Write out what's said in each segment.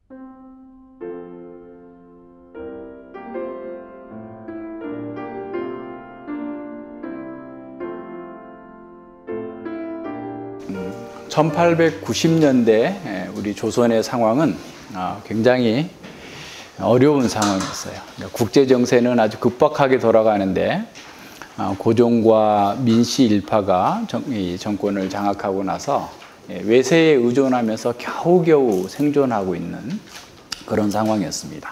(1890년대) 우리 조선의 상황은 굉장히 어려운 상황이었어요. 국제 정세는 아주 급박하게 돌아가는데 고종과 민씨 일파가 정권을 장악하고 나서 외세에 의존하면서 겨우겨우 생존하고 있는 그런 상황이었습니다.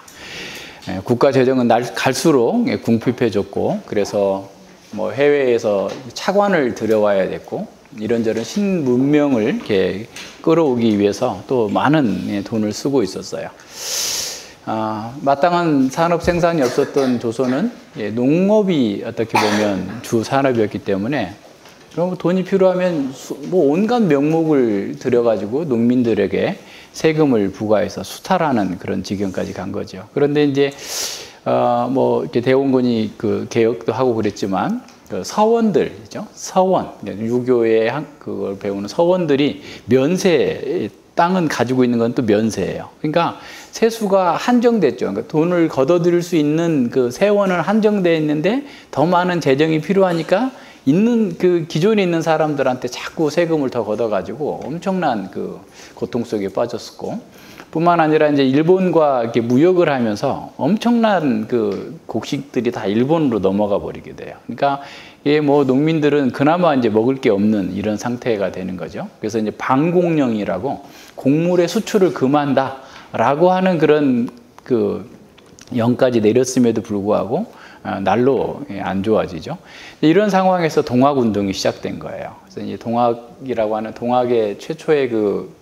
국가 재정은 갈수록 궁핍해졌고, 그래서 뭐 해외에서 차관을 들여와야 됐고, 이런저런 신문명을 이렇게 끌어오기 위해서 또 많은 돈을 쓰고 있었어요. 마땅한 산업 생산이 없었던 조선은 농업이 어떻게 보면 주 산업이었기 때문에, 그럼 돈이 필요하면 뭐 온갖 명목을 들여가지고 농민들에게 세금을 부과해서 수탈하는 그런 지경까지 간 거죠. 그런데 이제 뭐 이렇게 대원군이 그 개혁도 하고 그랬지만, 그 서원들이죠. 서원, 유교의 그걸 배우는 서원들이 면세, 땅은 가지고 있는 건 또 면세예요. 그러니까 세수가 한정됐죠. 그러니까 돈을 걷어들일 수 있는 그 세원은 한정되어 있는데 더 많은 재정이 필요하니까 있는 그 기존에 있는 사람들한테 자꾸 세금을 더 걷어가지고 엄청난 그 고통 속에 빠졌었고, 뿐만 아니라 이제 일본과 이렇게 무역을 하면서 엄청난 그 곡식들이 다 일본으로 넘어가 버리게 돼요. 그러니까 이게 뭐 농민들은 그나마 이제 먹을 게 없는 이런 상태가 되는 거죠. 그래서 이제 방공령이라고 곡물의 수출을 금한다라고 하는 그런 그 영까지 내렸음에도 불구하고 날로 안 좋아지죠. 이런 상황에서 동학운동이 시작된 거예요. 그래서 이제 동학이라고 하는 동학의 최초의 그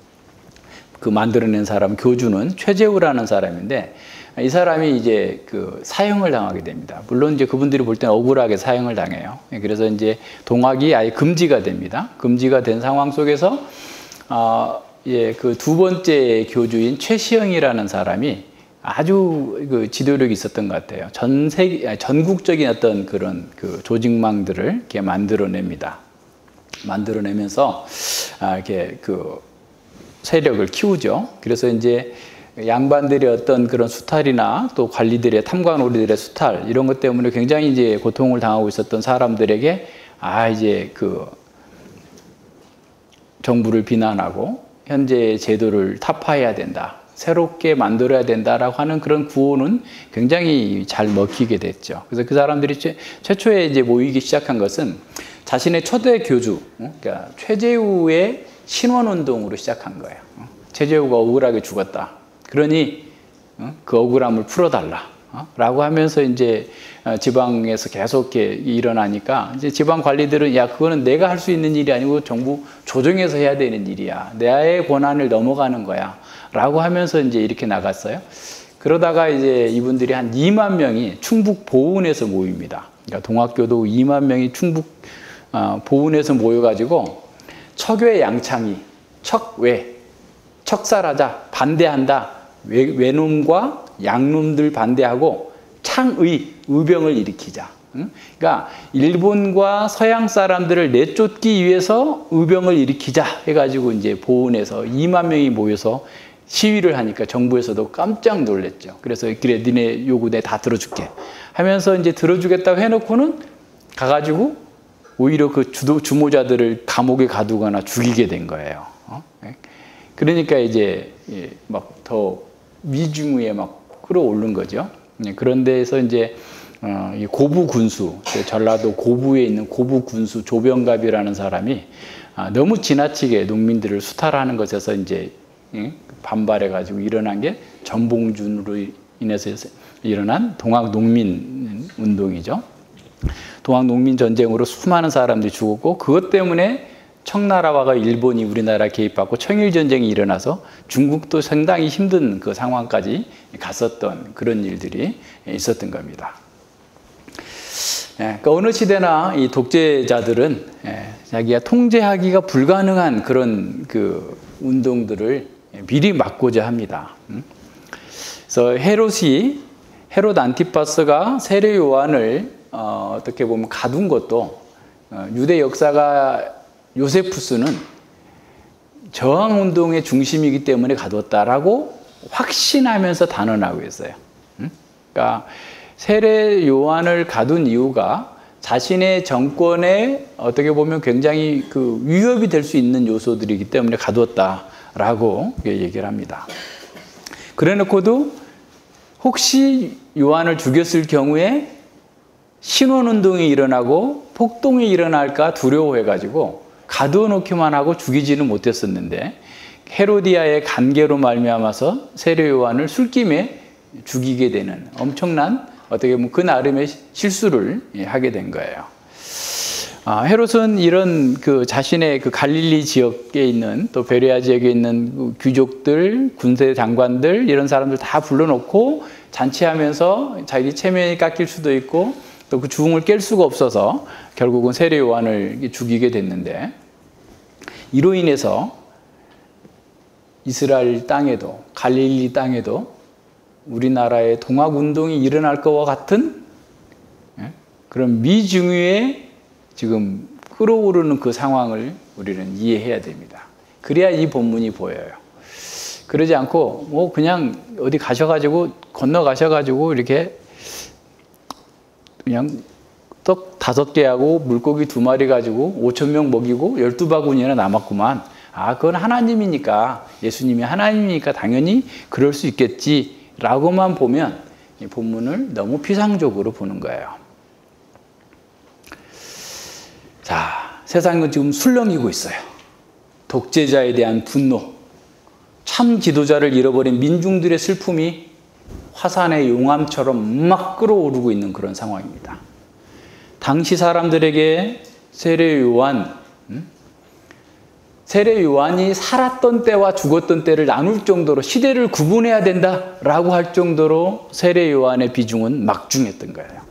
만들어낸 사람 교주는 최재우라는 사람인데, 이 사람이 이제 그 사형을 당하게 됩니다. 물론 이제 그분들이 볼 때는 억울하게 사형을 당해요. 그래서 이제 동학이 아예 금지가 됩니다. 금지가 된 상황 속에서 그 두 번째 교주인 최시영이라는 사람이 아주 그 지도력이 있었던 것 같아요. 전국적인 어떤 그런 그 조직망들을 이렇게 만들어냅니다. 만들어내면서 이렇게 그 세력을 키우죠. 그래서 이제 양반들의 어떤 그런 수탈이나 또 관리들의 탐관오리들의 수탈, 이런 것 때문에 굉장히 이제 고통을 당하고 있었던 사람들에게 이제 그 정부를 비난하고 현재의 제도를 타파해야 된다, 새롭게 만들어야 된다라고 하는 그런 구호는 굉장히 잘 먹히게 됐죠. 그래서 그 사람들이 최초에 이제 모이기 시작한 것은 자신의 초대 교주, 그러니까 최재우의 신원운동으로 시작한 거예요. 최재우가 억울하게 죽었다. 그러니 그 억울함을 풀어달라. 라고 하면서 이제 지방에서 계속 이렇게 일어나니까 이제 지방 관리들은 야, 그거는 내가 할 수 있는 일이 아니고 정부 조정에서 해야 되는 일이야. 나의 권한을 넘어가는 거야. 라고 하면서 이제 이렇게 나갔어요. 그러다가 이제 이분들이 한 2만 명이 충북 보은에서 모입니다. 그러니까 동학교도 2만 명이 충북 보은에서 모여가지고 척외 양창이, 척살하자, 반대한다, 외놈과 양놈들 반대하고 창의, 의병을 일으키자. 그러니까 일본과 서양 사람들을 내쫓기 위해서 의병을 일으키자 해가지고 이제 보은에서 2만 명이 모여서 시위를 하니까 정부에서도 깜짝 놀랐죠. 그래서 그래, 니네 요구 내 다 들어줄게 하면서 이제 들어주겠다고 해놓고는 가가지고 오히려 그 주모자들을 감옥에 가두거나 죽이게 된 거예요. 그러니까 이제 막 더 미중위에 막 끌어오른 거죠. 그런 데에서 이제 고부 군수, 전라도 고부에 있는 고부 군수 조병갑이라는 사람이 너무 지나치게 농민들을 수탈하는 것에서 이제 반발해가지고 일어난 게 전봉준으로 인해서 일어난 동학농민 운동이죠. 동학농민 전쟁으로 수많은 사람들이 죽었고, 그것 때문에 청나라와 일본이 우리나라 개입받고 청일전쟁이 일어나서 중국도 상당히 힘든 그 상황까지 갔었던 그런 일들이 있었던 겁니다. 그러니까 어느 시대나 이 독재자들은 자기가 통제하기가 불가능한 그런 그 운동들을 미리 막고자 합니다. 그래서 헤롯 안티파스가 세례 요한을 어떻게 보면 가둔 것도 유대 역사가 요세푸스는 저항운동의 중심이기 때문에 가뒀다라고 확신하면서 단언하고 있어요. 그러니까 세례 요한을 가둔 이유가 자신의 정권에 어떻게 보면 굉장히 그 위협이 될 수 있는 요소들이기 때문에 가두었다라고 얘기를 합니다. 그래 놓고도 혹시 요한을 죽였을 경우에 신원운동이 일어나고 폭동이 일어날까 두려워해가지고 가두어 놓기만 하고 죽이지는 못했었는데 헤로디아의 간계로 말미암아서 세례 요한을 술김에 죽이게 되는 엄청난 어떻게 보면 그 나름의 실수를 하게 된 거예요. 헤롯은 이런 그 자신의 그 갈릴리 지역에 있는 또 베레아 지역에 있는 귀족들, 군대 장관들 이런 사람들 다 불러놓고 잔치하면서 자기 체면이 깎일 수도 있고 또 그 주웅을 깰 수가 없어서 결국은 세례 요한을 죽이게 됐는데 이로 인해서 이스라엘 땅에도 갈릴리 땅에도 우리나라의 동학운동이 일어날 것과 같은 그런 미중유의 지금 끌어오르는 그 상황을 우리는 이해해야 됩니다. 그래야 이 본문이 보여요. 그러지 않고 뭐 그냥 어디 가셔가지고 건너가셔가지고 이렇게 그냥 떡 5개 하고 물고기 2마리 가지고 5,000명 먹이고 12바구니나 남았구만. 그건 하나님이니까 예수님이 하나님이니까 당연히 그럴 수 있겠지라고만 보면 이 본문을 너무 피상적으로 보는 거예요. 자, 세상은 지금 술렁이고 있어요. 독재자에 대한 분노, 참 지도자를 잃어버린 민중들의 슬픔이 화산의 용암처럼 막 끌어오르고 있는 그런 상황입니다. 당시 사람들에게 세례 요한이 살았던 때와 죽었던 때를 나눌 정도로 시대를 구분해야 된다라고 할 정도로 세례 요한의 비중은 막중했던 거예요.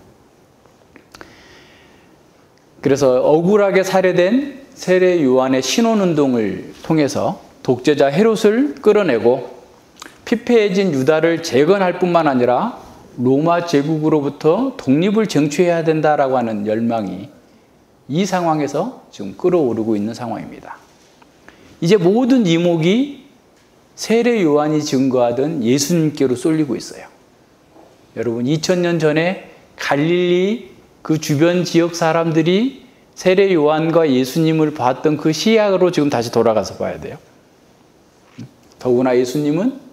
그래서 억울하게 살해된 세례 요한의 신원운동을 통해서 독재자 헤롯을 끌어내고 피폐해진 유다를 재건할 뿐만 아니라 로마 제국으로부터 독립을 쟁취해야 된다라고 하는 열망이 이 상황에서 지금 끌어오르고 있는 상황입니다. 이제 모든 이목이 세례 요한이 증거하던 예수님께로 쏠리고 있어요. 여러분 2000년 전에 갈릴리 그 주변 지역 사람들이 세례 요한과 예수님을 봤던 그 시야로 지금 다시 돌아가서 봐야 돼요. 더구나 예수님은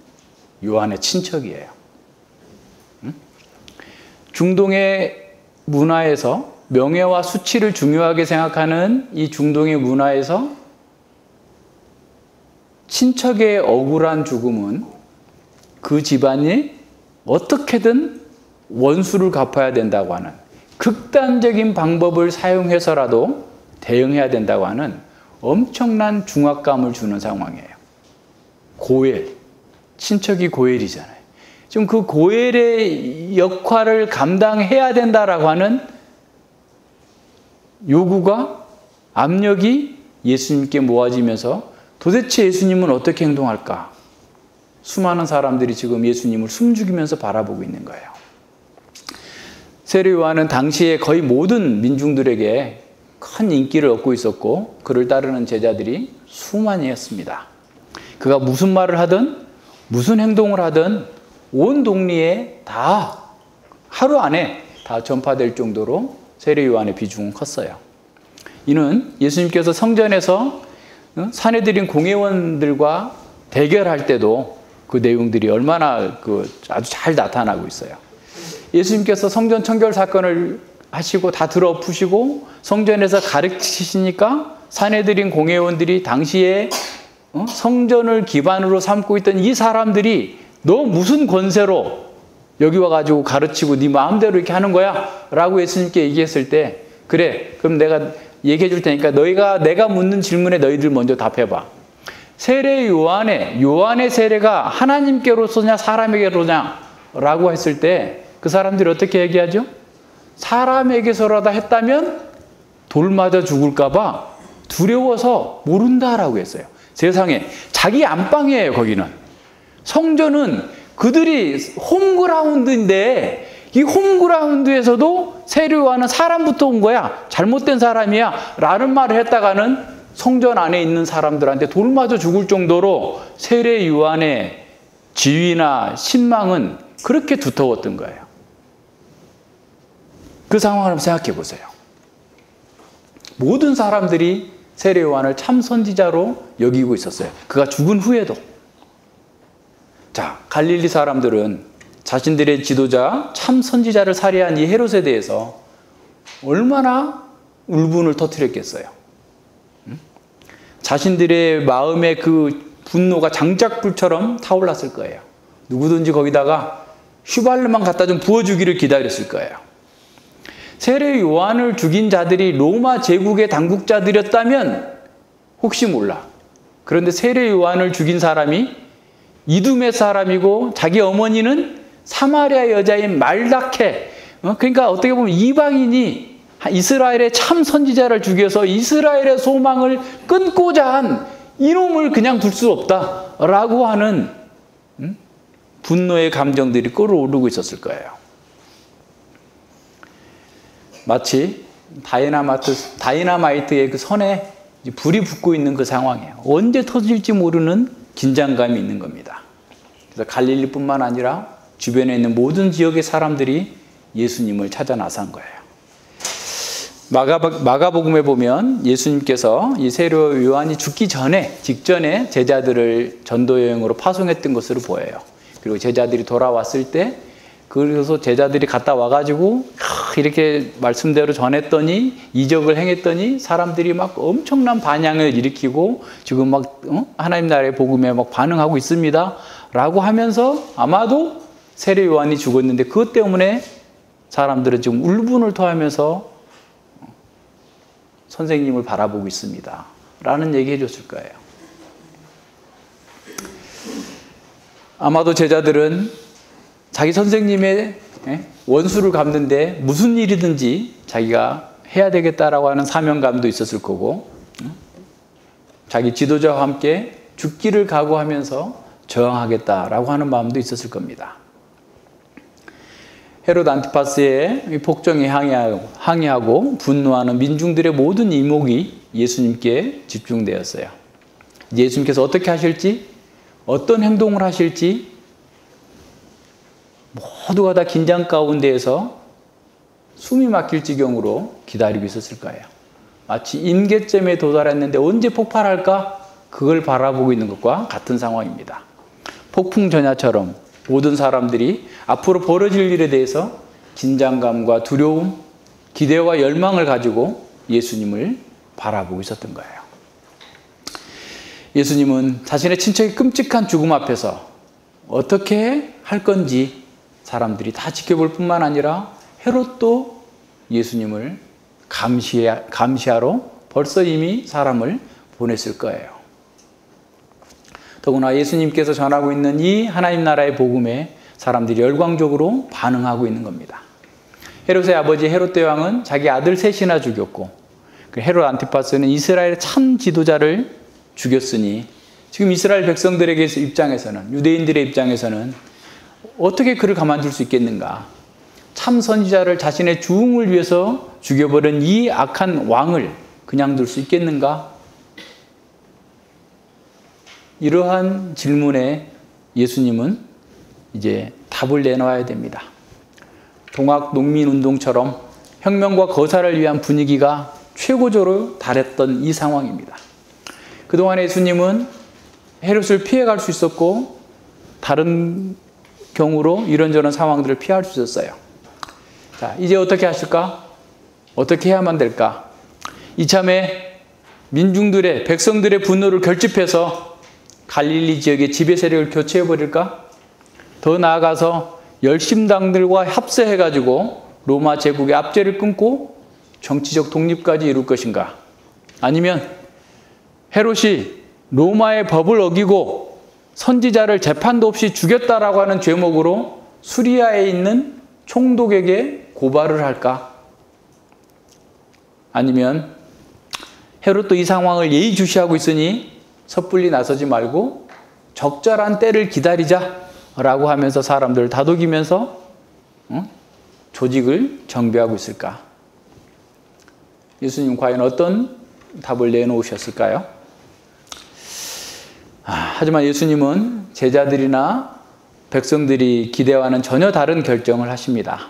요한의 친척이에요. 중동의 문화에서 명예와 수치를 중요하게 생각하는 이 중동의 문화에서 친척의 억울한 죽음은 그 집안이 어떻게든 원수를 갚아야 된다고 하는 극단적인 방법을 사용해서라도 대응해야 된다고 하는 엄청난 중압감을 주는 상황이에요. 고엘, 친척이 고엘이잖아요. 지금 그 고엘의 역할을 감당해야 된다라고 하는 요구가, 압력이 예수님께 모아지면서 도대체 예수님은 어떻게 행동할까? 수많은 사람들이 지금 예수님을 숨죽이면서 바라보고 있는 거예요. 세례 요한은 당시에 거의 모든 민중들에게 큰 인기를 얻고 있었고 그를 따르는 제자들이 수만이었습니다. 그가 무슨 말을 하든 무슨 행동을 하든 온 동리에 다 하루 안에 다 전파될 정도로 세례 요한의 비중은 컸어요. 이는 예수님께서 성전에서 사내들인 공회원들과 대결할 때도 그 내용들이 얼마나 아주 잘 나타나고 있어요. 예수님께서 성전 청결 사건을 하시고 다 들어푸시고 성전에서 가르치시니까 사내들인 공회원들이 당시에 성전을 기반으로 삼고 있던 이 사람들이 너 무슨 권세로 여기 와가지고 가르치고 네 마음대로 이렇게 하는 거야? 라고 예수님께 얘기했을 때 그래 그럼 내가 얘기해 줄 테니까 내가 묻는 질문에 너희들 먼저 답해봐. 세례 요한의 세례가 하나님께로서냐 사람에게로냐 라고 했을 때 그 사람들이 어떻게 얘기하죠? 사람에게서라도 했다면 돌 맞아 죽을까 봐 두려워서 모른다라고 했어요. 세상에 자기 안방이에요. 거기는 성전은 그들이 홈그라운드인데 이 홈그라운드에서도 세례 요한은 사람부터 온 거야. 잘못된 사람이야 라는 말을 했다가는 성전 안에 있는 사람들한테 돌 맞아 죽을 정도로 세례 요한의 지위나 신망은 그렇게 두터웠던 거예요. 그 상황을 한번 생각해 보세요. 모든 사람들이 세례 요한을 참 선지자로 여기고 있었어요. 그가 죽은 후에도. 자, 갈릴리 사람들은 자신들의 지도자 참 선지자를 살해한 이 헤롯에 대해서 얼마나 울분을 터뜨렸겠어요. 자신들의 마음에 그 분노가 장작불처럼 타올랐을 거예요. 누구든지 거기다가 휘발유만 갖다 좀 부어주기를 기다렸을 거예요. 세례 요한을 죽인 자들이 로마 제국의 당국자들이었다면 혹시 몰라. 그런데 세례 요한을 죽인 사람이 이두메 사람이고 자기 어머니는 사마리아 여자인 말다케. 그러니까 어떻게 보면 이방인이 이스라엘의 참 선지자를 죽여서 이스라엘의 소망을 끊고자 한 이놈을 그냥 둘 수 없다라고 하는 분노의 감정들이 끓어오르고 있었을 거예요. 마치 다이너마이트의 그 선에 불이 붙고 있는 그 상황이에요. 언제 터질지 모르는 긴장감이 있는 겁니다. 그래서 갈릴리뿐만 아니라 주변에 있는 모든 지역의 사람들이 예수님을 찾아 나선 거예요. 마가복음에 보면 예수님께서 이 세례 요한이 죽기 직전에 제자들을 전도 여행으로 파송했던 것으로 보여요. 그리고 제자들이 돌아왔을 때 그래서 제자들이 갔다 와가지고 이렇게 말씀대로 전했더니 이적을 행했더니 사람들이 막 엄청난 반향을 일으키고 지금 막 하나님 나라의 복음에 막 반응하고 있습니다 라고 하면서 아마도 세례 요한이 죽었는데 그것 때문에 사람들은 지금 울분을 토하면서 선생님을 바라보고 있습니다 라는 얘기 해줬을 거예요. 아마도 제자들은 자기 선생님의 원수를 갚는데 무슨 일이든지 자기가 해야 되겠다라고 하는 사명감도 있었을 거고 자기 지도자와 함께 죽기를 각오하면서 저항하겠다라고 하는 마음도 있었을 겁니다. 헤롯 안티파스의 폭정에 항의하고 분노하는 민중들의 모든 이목이 예수님께 집중되었어요. 예수님께서 어떻게 하실지, 어떤 행동을 하실지 모두가 다 긴장 가운데에서 숨이 막힐 지경으로 기다리고 있었을 거예요. 마치 임계점에 도달했는데 언제 폭발할까? 그걸 바라보고 있는 것과 같은 상황입니다. 폭풍 전야처럼 모든 사람들이 앞으로 벌어질 일에 대해서 긴장감과 두려움, 기대와 열망을 가지고 예수님을 바라보고 있었던 거예요. 예수님은 자신의 친척의 끔찍한 죽음 앞에서 어떻게 할 건지 사람들이 다 지켜볼 뿐만 아니라 헤롯도 예수님을 감시하러 벌써 이미 사람을 보냈을 거예요. 더구나 예수님께서 전하고 있는 이 하나님 나라의 복음에 사람들이 열광적으로 반응하고 있는 겁니다. 헤롯의 아버지 헤롯 대왕은 자기 아들 셋이나 죽였고 헤롯 안티파스는 이스라엘의 참 지도자를 죽였으니 지금 이스라엘 백성들에게 입장에서는 유대인들의 입장에서는 어떻게 그를 가만둘 수 있겠는가? 참 선지자를 자신의 주응을 위해서 죽여버린 이 악한 왕을 그냥 둘 수 있겠는가? 이러한 질문에 예수님은 이제 답을 내놔야 됩니다. 동학 농민운동처럼 혁명과 거사를 위한 분위기가 최고조로 달했던 이 상황입니다. 그동안 예수님은 헤롯을 피해갈 수 있었고 다른 경우로 이런저런 상황들을 피할 수 있었어요. 자, 이제 어떻게 하실까? 어떻게 해야만 될까? 이참에 민중들의, 백성들의 분노를 결집해서 갈릴리 지역의 지배 세력을 교체해버릴까? 더 나아가서 열심당들과 합세해가지고 로마 제국의 압제를 끊고 정치적 독립까지 이룰 것인가? 아니면 헤롯이 로마의 법을 어기고 선지자를 재판도 없이 죽였다라고 하는 죄목으로 수리아에 있는 총독에게 고발을 할까? 아니면 헤롯도 이 상황을 예의주시하고 있으니 섣불리 나서지 말고 적절한 때를 기다리자라고 하면서 사람들을 다독이면서 조직을 정비하고 있을까? 예수님 과연 어떤 답을 내놓으셨을까요? 하지만 예수님은 제자들이나 백성들이 기대와는 전혀 다른 결정을 하십니다.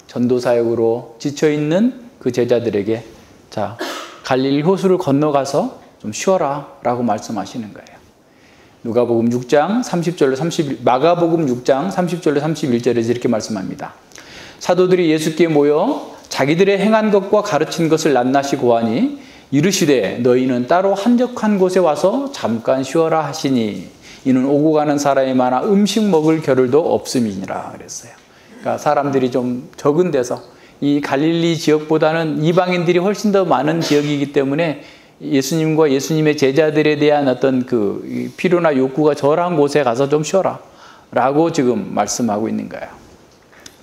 전도 사역으로 지쳐있는 그 제자들에게 자, 갈릴리 호수를 건너가서 좀 쉬어라 라고 말씀하시는 거예요. 누가복음 6장 30절로 31, 마가복음 6장 30절로 31절에서 이렇게 말씀합니다. 사도들이 예수께 모여 자기들의 행한 것과 가르친 것을 낱낱이 고하니 이르시되 너희는 따로 한적한 곳에 와서 잠깐 쉬어라 하시니 이는 오고 가는 사람이 많아 음식 먹을 겨를도 없음이니라 그랬어요. 그러니까 사람들이 좀 적은 데서 이 갈릴리 지역보다는 이방인들이 훨씬 더 많은 지역이기 때문에 예수님과 예수님의 제자들에 대한 어떤 그 필요나 욕구가 절한 곳에 가서 좀 쉬어라 라고 지금 말씀하고 있는 거예요.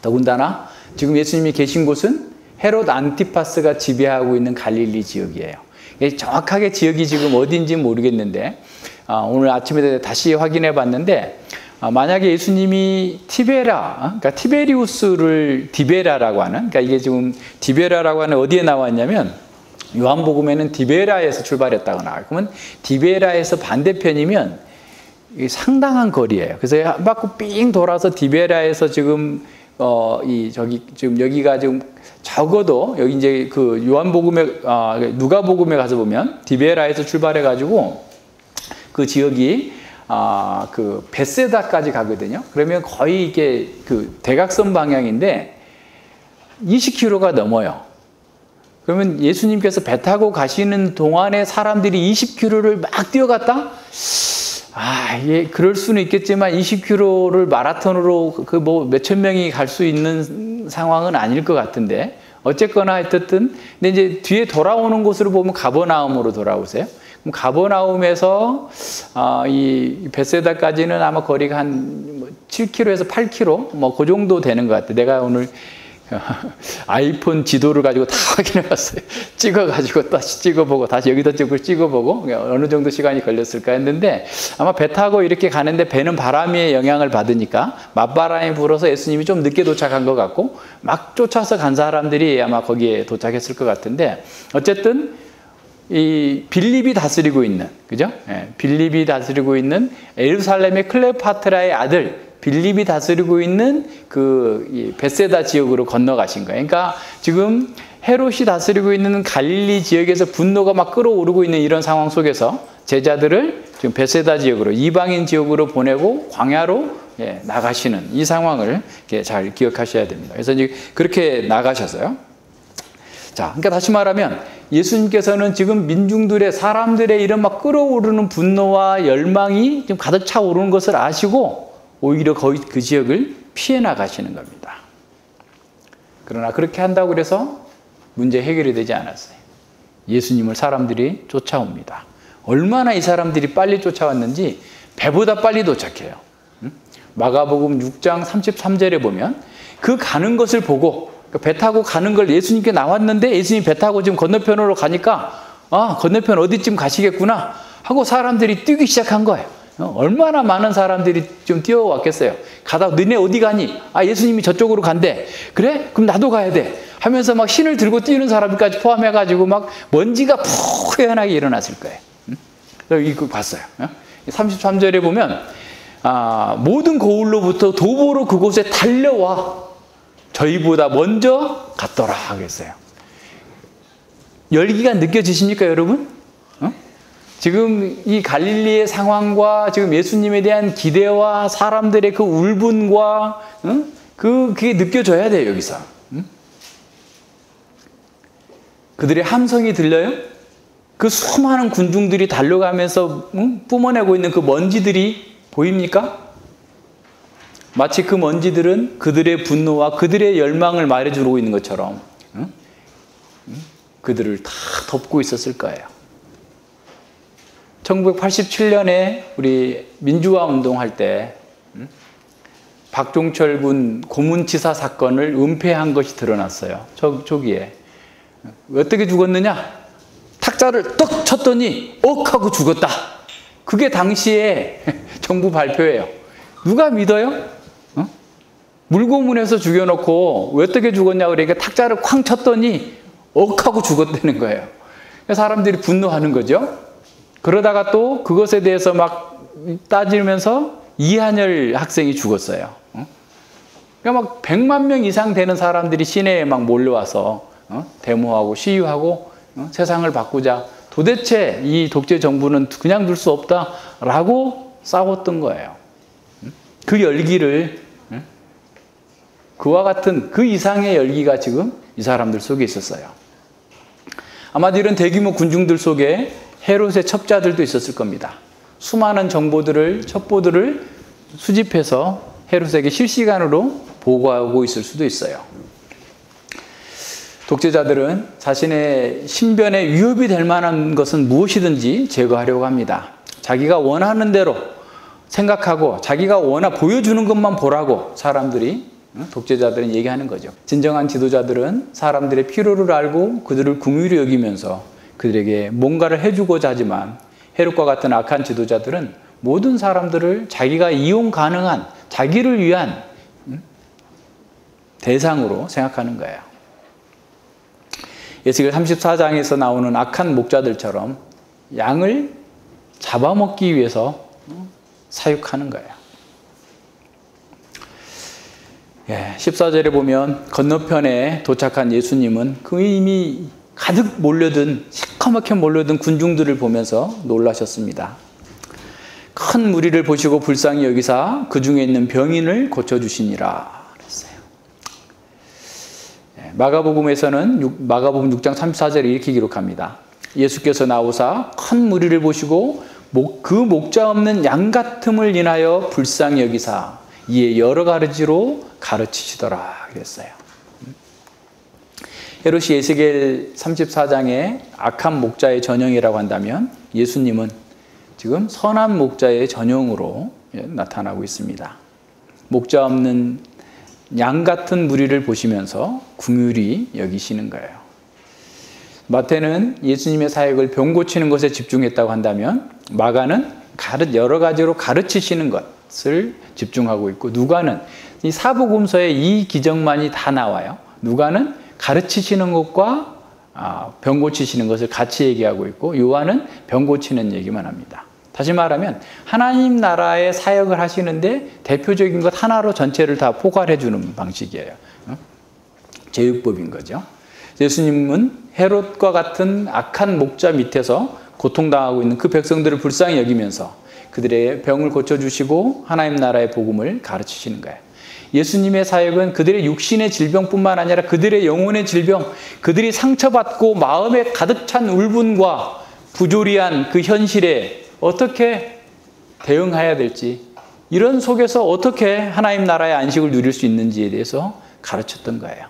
더군다나 지금 예수님이 계신 곳은 헤롯 안티파스가 지배하고 있는 갈릴리 지역이에요. 정확하게 지역이 지금 어딘지 모르겠는데 오늘 아침에 다시 확인해 봤는데 만약에 예수님이 그러니까 티베리우스를 디베라라고 하는, 그러니까 이게 지금 디베라라고 하는 어디에 나왔냐면 요한복음에는 디베라에서 출발했다고 나와요. 그러면 디베라에서 반대편이면 상당한 거리예요. 그래서 한 바퀴 삥 돌아서 디베라에서 지금 지금 여기가 지금 적어도 여기 이제 그 요한복음에 누가복음에 가서 보면 디베라에서 출발해 가지고 그 지역이 그 벳세다까지 가거든요. 그러면 거의 이게 그 대각선 방향인데 20km가 넘어요. 그러면 예수님께서 배 타고 가시는 동안에 사람들이 20km를 막 뛰어갔다? 예, 그럴 수는 있겠지만 20km를 마라톤으로 그 뭐 몇천 명이 갈 수 있는 상황은 아닐 것 같은데 어쨌거나 하여튼 근데 이제 뒤에 돌아오는 곳으로 보면 가버나움으로 돌아오세요. 그럼 가버나움에서 이 벳세다까지는 아마 거리가 한 7km에서 8km 뭐 그 정도 되는 것 같아요. 내가 오늘 아이폰 지도를 가지고 다 확인해 봤어요. 찍어가지고 다시 찍어보고 다시 여기다 찍어보고 어느 정도 시간이 걸렸을까 했는데 아마 배 타고 이렇게 가는데 배는 바람의 영향을 받으니까 맞바람이 불어서 예수님이 좀 늦게 도착한 것 같고 막 쫓아서 간 사람들이 아마 거기에 도착했을 것 같은데 어쨌든 이 빌립이 다스리고 있는, 그죠? 빌립이 다스리고 있는 예루살렘의 클레오파트라의 아들 빌립이 다스리고 있는 그 벳세다 지역으로 건너가신 거예요. 그러니까 지금 헤롯이 다스리고 있는 갈릴리 지역에서 분노가 막 끓어오르고 있는 이런 상황 속에서 제자들을 지금 벳세다 지역으로 이방인 지역으로 보내고 광야로 나가시는 이 상황을 잘 기억하셔야 됩니다. 그래서 이제 그렇게 나가셔서요. 자, 그러니까 다시 말하면 예수님께서는 지금 민중들의 사람들의 이런 막 끓어오르는 분노와 열망이 지금 가득 차오르는 것을 아시고 오히려 거의 그 지역을 피해 나가시는 겁니다. 그러나 그렇게 한다고 해서 문제 해결이 되지 않았어요. 예수님을 사람들이 쫓아옵니다. 얼마나 이 사람들이 빨리 쫓아왔는지 배보다 빨리 도착해요. 마가복음 6장 33절에 보면 그 가는 것을 보고 배 타고 가는 걸 예수님께 나왔는데 예수님이 배 타고 지금 건너편으로 가니까 건너편 어디쯤 가시겠구나 하고 사람들이 뛰기 시작한 거예요. 얼마나 많은 사람들이 좀 뛰어왔겠어요. 가다 너네 어디 가니? 예수님이 저쪽으로 간대. 그래? 그럼 나도 가야 돼. 하면서 막 신을 들고 뛰는 사람까지 포함해가지고 막 먼지가 푸연하게 일어났을 거예요. 이거 봤어요. 33절에 보면 모든 거울로부터 도보로 그곳에 달려와 저희보다 먼저 갔더라 그랬어요. 열기가 느껴지십니까, 여러분? 지금 이 갈릴리의 상황과 지금 예수님에 대한 기대와 사람들의 그 울분과 그게 느껴져야 돼요, 여기서. 그들의 함성이 들려요? 그 수많은 군중들이 달려가면서 뿜어내고 있는 그 먼지들이 보입니까? 마치 그 먼지들은 그들의 분노와 그들의 열망을 말해주고 있는 것처럼 그들을 다 덮고 있었을 거예요. 1987년에 우리 민주화 운동할 때 박종철 군 고문치사 사건을 은폐한 것이 드러났어요. 초기에. 어떻게 죽었느냐? 탁자를 떡 쳤더니 억 하고 죽었다. 그게 당시에 정부 발표예요. 누가 믿어요? 물고문에서 죽여놓고 왜 어떻게 죽었냐고 그러니까 탁자를 쾅 쳤더니 억 하고 죽었다는 거예요. 사람들이 분노하는 거죠. 그러다가 또 그것에 대해서 막 따지면서 이한열 학생이 죽었어요. 그러니까 막 100만 명 이상 되는 사람들이 시내에 막 몰려와서 데모하고 시위하고 세상을 바꾸자. 도대체 이 독재 정부는 그냥 둘 수 없다라고 싸웠던 거예요. 그 열기를, 그와 같은 그 이상의 열기가 지금 이 사람들 속에 있었어요. 아마도 이런 대규모 군중들 속에 헤롯의 첩자들도 있었을 겁니다. 수많은 정보들을, 첩보들을 수집해서 헤롯에게 실시간으로 보고하고 있을 수도 있어요. 독재자들은 자신의 신변에 위협이 될 만한 것은 무엇이든지 제거하려고 합니다. 자기가 원하는 대로 생각하고 자기가 보여주는 것만 보라고 사람들이, 독재자들은 얘기하는 거죠. 진정한 지도자들은 사람들의 필요를 알고 그들을 긍휼히 여기면서 그들에게 뭔가를 해주고자 하지만 헤롯과 같은 악한 지도자들은 모든 사람들을 자기가 이용 가능한, 자기를 위한 대상으로 생각하는 거예요. 에스겔 34장에서 나오는 악한 목자들처럼 양을 잡아먹기 위해서 사육하는 거예요. 14절에 보면 건너편에 도착한 예수님은 그 이미 가득 몰려든, 시커멓게 몰려든 군중들을 보면서 놀라셨습니다. 큰 무리를 보시고 불쌍히 여기사 그 중에 있는 병인을 고쳐주시니라 그랬어요. 마가복음에서는 마가복음 6장 34절에 이렇게 기록합니다. 예수께서 나오사 큰 무리를 보시고 그 목자 없는 양 같음을 인하여 불쌍히 여기사 이에 여러 가지로 가르치시더라 그랬어요. 헤롯이 에스겔 34장의 악한 목자의 전형이라고 한다면 예수님은 지금 선한 목자의 전형으로 나타나고 있습니다. 목자 없는 양 같은 무리를 보시면서 긍휼히 여기시는 거예요. 마태는 예수님의 사역을 병 고치는 것에 집중했다고 한다면 마가는 여러 가지로 가르치시는 것을 집중하고 있고, 누가는 이 사복음서에 이 기적만이 다 나와요. 누가는 가르치시는 것과 병 고치시는 것을 같이 얘기하고 있고, 요한은 병 고치는 얘기만 합니다. 다시 말하면 하나님 나라의 사역을 하시는데 대표적인 것 하나로 전체를 다 포괄해 주는 방식이에요. 제육법인 거죠. 예수님은 헤롯과 같은 악한 목자 밑에서 고통당하고 있는 그 백성들을 불쌍히 여기면서 그들의 병을 고쳐주시고 하나님 나라의 복음을 가르치시는 거예요. 예수님의 사역은 그들의 육신의 질병뿐만 아니라 그들의 영혼의 질병, 그들이 상처받고 마음에 가득 찬 울분과 부조리한 그 현실에 어떻게 대응해야 될지, 이런 속에서 어떻게 하나님 나라의 안식을 누릴 수 있는지에 대해서 가르쳤던 거예요.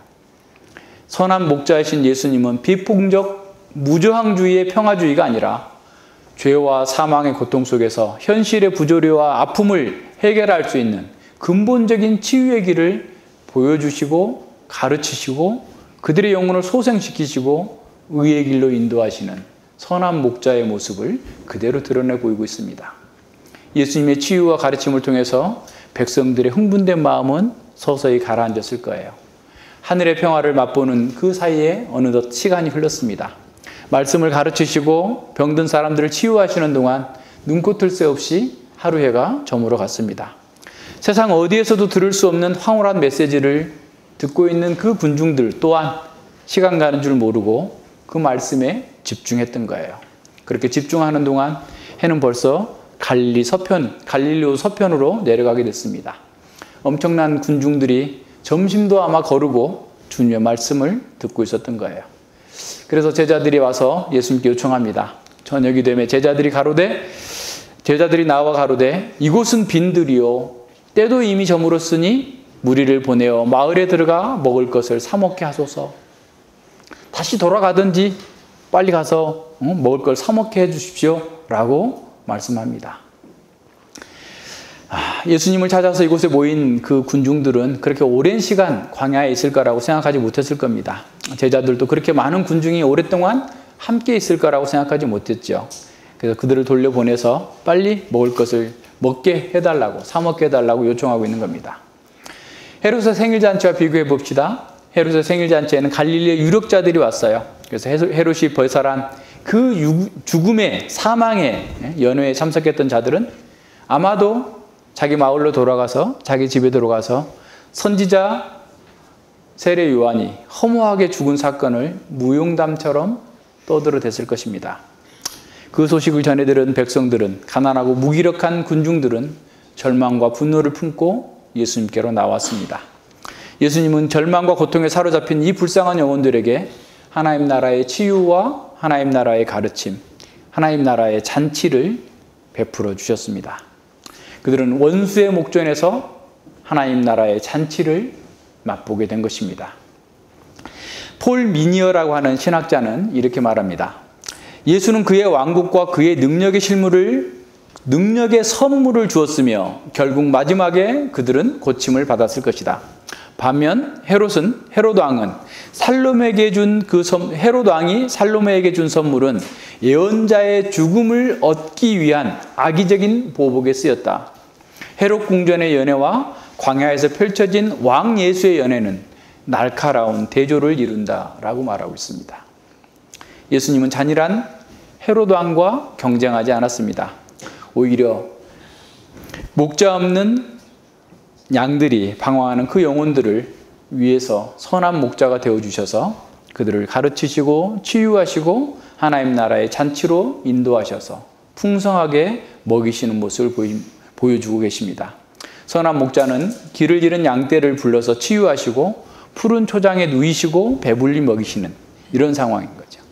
선한 목자이신 예수님은 비폭력 무저항주의의 평화주의가 아니라 죄와 사망의 고통 속에서 현실의 부조리와 아픔을 해결할 수 있는 근본적인 치유의 길을 보여주시고 가르치시고 그들의 영혼을 소생시키시고 의의 길로 인도하시는 선한 목자의 모습을 그대로 드러내 보이고 있습니다. 예수님의 치유와 가르침을 통해서 백성들의 흥분된 마음은 서서히 가라앉았을 거예요. 하늘의 평화를 맛보는 그 사이에 어느덧 시간이 흘렀습니다. 말씀을 가르치시고 병든 사람들을 치유하시는 동안 눈꽃을 새 없이 하루 해가 저물어 갔습니다. 세상 어디에서도 들을 수 없는 황홀한 메시지를 듣고 있는 그 군중들 또한 시간 가는 줄 모르고 그 말씀에 집중했던 거예요. 그렇게 집중하는 동안 해는 벌써 갈릴리오 서편으로 내려가게 됐습니다. 엄청난 군중들이 점심도 아마 거르고 주님의 말씀을 듣고 있었던 거예요. 그래서 제자들이 와서 예수님께 요청합니다. 저녁이 되매 제자들이 나와 가로되 이곳은 빈들이요 때도 이미 저물었으니 무리를 보내어 마을에 들어가 먹을 것을 사 먹게 하소서. 다시 돌아가든지 빨리 가서 먹을 걸 사 먹게 해 주십시오 라고 말씀합니다. 예수님을 찾아서 이곳에 모인 그 군중들은 그렇게 오랜 시간 광야에 있을 거라고 생각하지 못했을 겁니다. 제자들도 그렇게 많은 군중이 오랫동안 함께 있을 거라고 생각하지 못했죠. 그래서 그들을 돌려보내서 빨리 먹을 것을 먹게 해달라고, 사 먹게 해달라고 요청하고 있는 겁니다. 헤롯의 생일잔치와 비교해 봅시다. 헤롯의 생일잔치에는 갈릴리의 유력자들이 왔어요. 그래서 헤롯이 벌살한 그 죽음의 사망의 연회에 참석했던 자들은 아마도 자기 마을로 돌아가서 자기 집에 들어가서 선지자 세례 요한이 허무하게 죽은 사건을 무용담처럼 떠들어댔을 것입니다. 그 소식을 전해들은 백성들은, 가난하고 무기력한 군중들은 절망과 분노를 품고 예수님께로 나왔습니다. 예수님은 절망과 고통에 사로잡힌 이 불쌍한 영혼들에게 하나님 나라의 치유와 하나님 나라의 가르침, 하나님 나라의 잔치를 베풀어 주셨습니다. 그들은 원수의 목전에서 하나님 나라의 잔치를 맛보게 된 것입니다. 폴 미니어라고 하는 신학자는 이렇게 말합니다. 예수는 그의 왕국과 그의 능력의 선물을 주었으며 결국 마지막에 그들은 고침을 받았을 것이다. 반면 헤롯 왕이 살로메에게 준 선물은 예언자의 죽음을 얻기 위한 악의적인 보복에 쓰였다. 헤롯 궁전의 연회와 광야에서 펼쳐진 왕 예수의 연회는 날카로운 대조를 이룬다라고 말하고 있습니다. 예수님은 잔인한 헤롯 왕과 경쟁하지 않았습니다. 오히려 목자 없는 양들이 방황하는 그 영혼들을 위해서 선한 목자가 되어주셔서 그들을 가르치시고 치유하시고 하나님 나라의 잔치로 인도하셔서 풍성하게 먹이시는 모습을 보여주고 계십니다. 선한 목자는 길을 잃은 양떼를 불러서 치유하시고 푸른 초장에 누이시고 배불리 먹이시는 이런 상황인 거죠.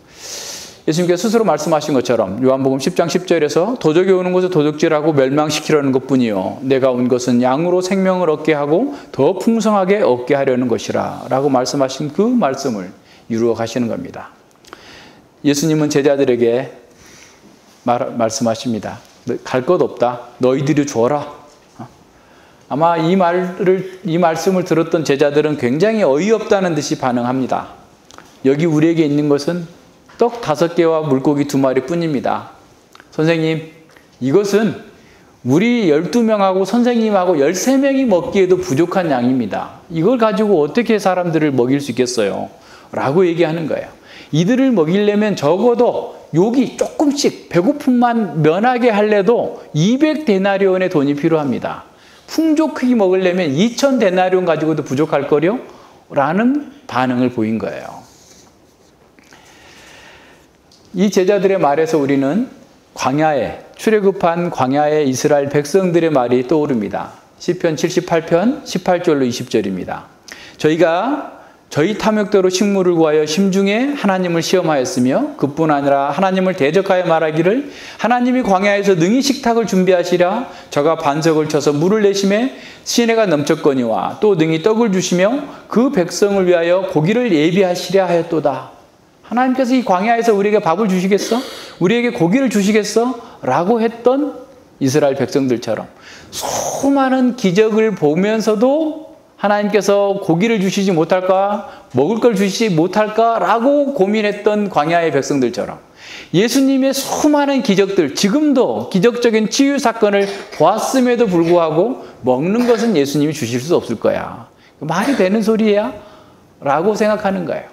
예수님께서 스스로 말씀하신 것처럼 요한복음 10장 10절에서 도적이 오는 것을 도둑질하고 멸망시키려는 것뿐이요 내가 온 것은 양으로 생명을 얻게 하고 더 풍성하게 얻게 하려는 것이라 라고 말씀하신 그 말씀을 이루어 가시는 겁니다. 예수님은 제자들에게 말씀하십니다. 갈 것 없다. 너희들이 주어라. 아마 이 말씀을 들었던 제자들은 굉장히 어이없다는 듯이 반응합니다. 여기 우리에게 있는 것은 떡 5개와 물고기 2마리 뿐입니다. 선생님, 이것은 우리 12명하고 선생님하고 13명이 먹기에도 부족한 양입니다. 이걸 가지고 어떻게 사람들을 먹일 수 있겠어요? 라고 얘기하는 거예요. 이들을 먹이려면 적어도 여기 조금씩 배고픔만 면하게 하려도 200데나리온의 돈이 필요합니다. 풍족하게 먹으려면 2000데나리온 가지고도 부족할 거요? 라는 반응을 보인 거예요. 이 제자들의 말에서 우리는 출애굽한 광야의 이스라엘 백성들의 말이 떠오릅니다. 시편 78편 18절로 20절입니다. 저희가 저희 탐욕대로 식물을 구하여 심중에 하나님을 시험하였으며 그뿐 아니라 하나님을 대적하여 말하기를 하나님이 광야에서 능히 식탁을 준비하시랴 저가 반석을 쳐서 물을 내심에 시내가 넘쳤거니와 또 능히 떡을 주시며 그 백성을 위하여 고기를 예비하시랴 하였도다. 하나님께서 이 광야에서 우리에게 밥을 주시겠어? 우리에게 고기를 주시겠어? 라고 했던 이스라엘 백성들처럼 수많은 기적을 보면서도 하나님께서 고기를 주시지 못할까? 먹을 걸 주시지 못할까? 라고 고민했던 광야의 백성들처럼 예수님의 수많은 기적들, 지금도 기적적인 치유 사건을 보았음에도 불구하고 먹는 것은 예수님이 주실 수 없을 거야. 말이 되는 소리야? 라고 생각하는 거예요.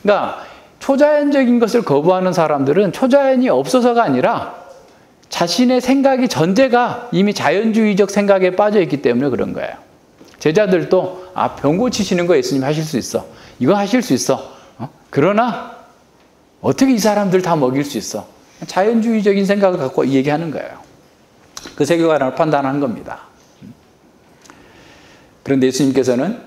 그러니까 초자연적인 것을 거부하는 사람들은 초자연이 없어서가 아니라 자신의 생각이 전제가 이미 자연주의적 생각에 빠져 있기 때문에 그런 거예요. 제자들도 병 고치시는 거 예수님 하실 수 있어. 이거 하실 수 있어. 그러나 어떻게 이 사람들 다 먹일 수 있어? 자연주의적인 생각을 갖고 얘기하는 거예요. 그 세계관을 판단한 겁니다. 그런데 예수님께서는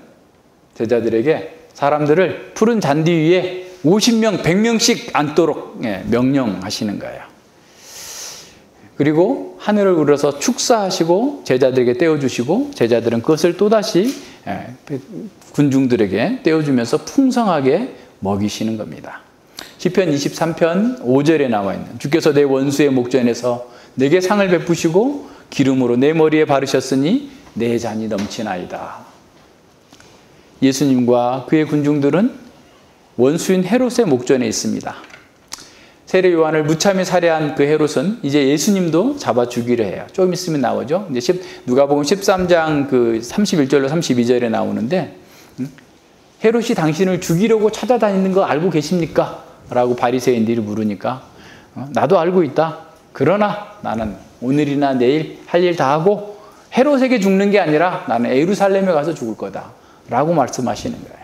제자들에게 사람들을 푸른 잔디 위에 50명, 100명씩 앉도록 명령하시는 거예요. 그리고 하늘을 우러서 축사하시고 제자들에게 떼어주시고 제자들은 그것을 또다시 군중들에게 떼어주면서 풍성하게 먹이시는 겁니다. 시편 23편 5절에 나와 있는 주께서 내 원수의 목전에서 내게 상을 베푸시고 기름으로 내 머리에 바르셨으니 내 잔이 넘치나이다. 예수님과 그의 군중들은 원수인 헤롯의 목전에 있습니다. 세례 요한을 무참히 살해한 그 헤롯은 이제 예수님도 잡아 죽이려 해요. 조금 있으면 나오죠. 이제 누가복음 13장 그 31절로 32절에 나오는데 헤롯이 당신을 죽이려고 찾아다니는 거 알고 계십니까? 라고 바리새인들이 물으니까 나도 알고 있다. 그러나 나는 오늘이나 내일 할 일 다 하고 헤롯에게 죽는 게 아니라 나는 예루살렘에 가서 죽을 거다 라고 말씀하시는 거예요.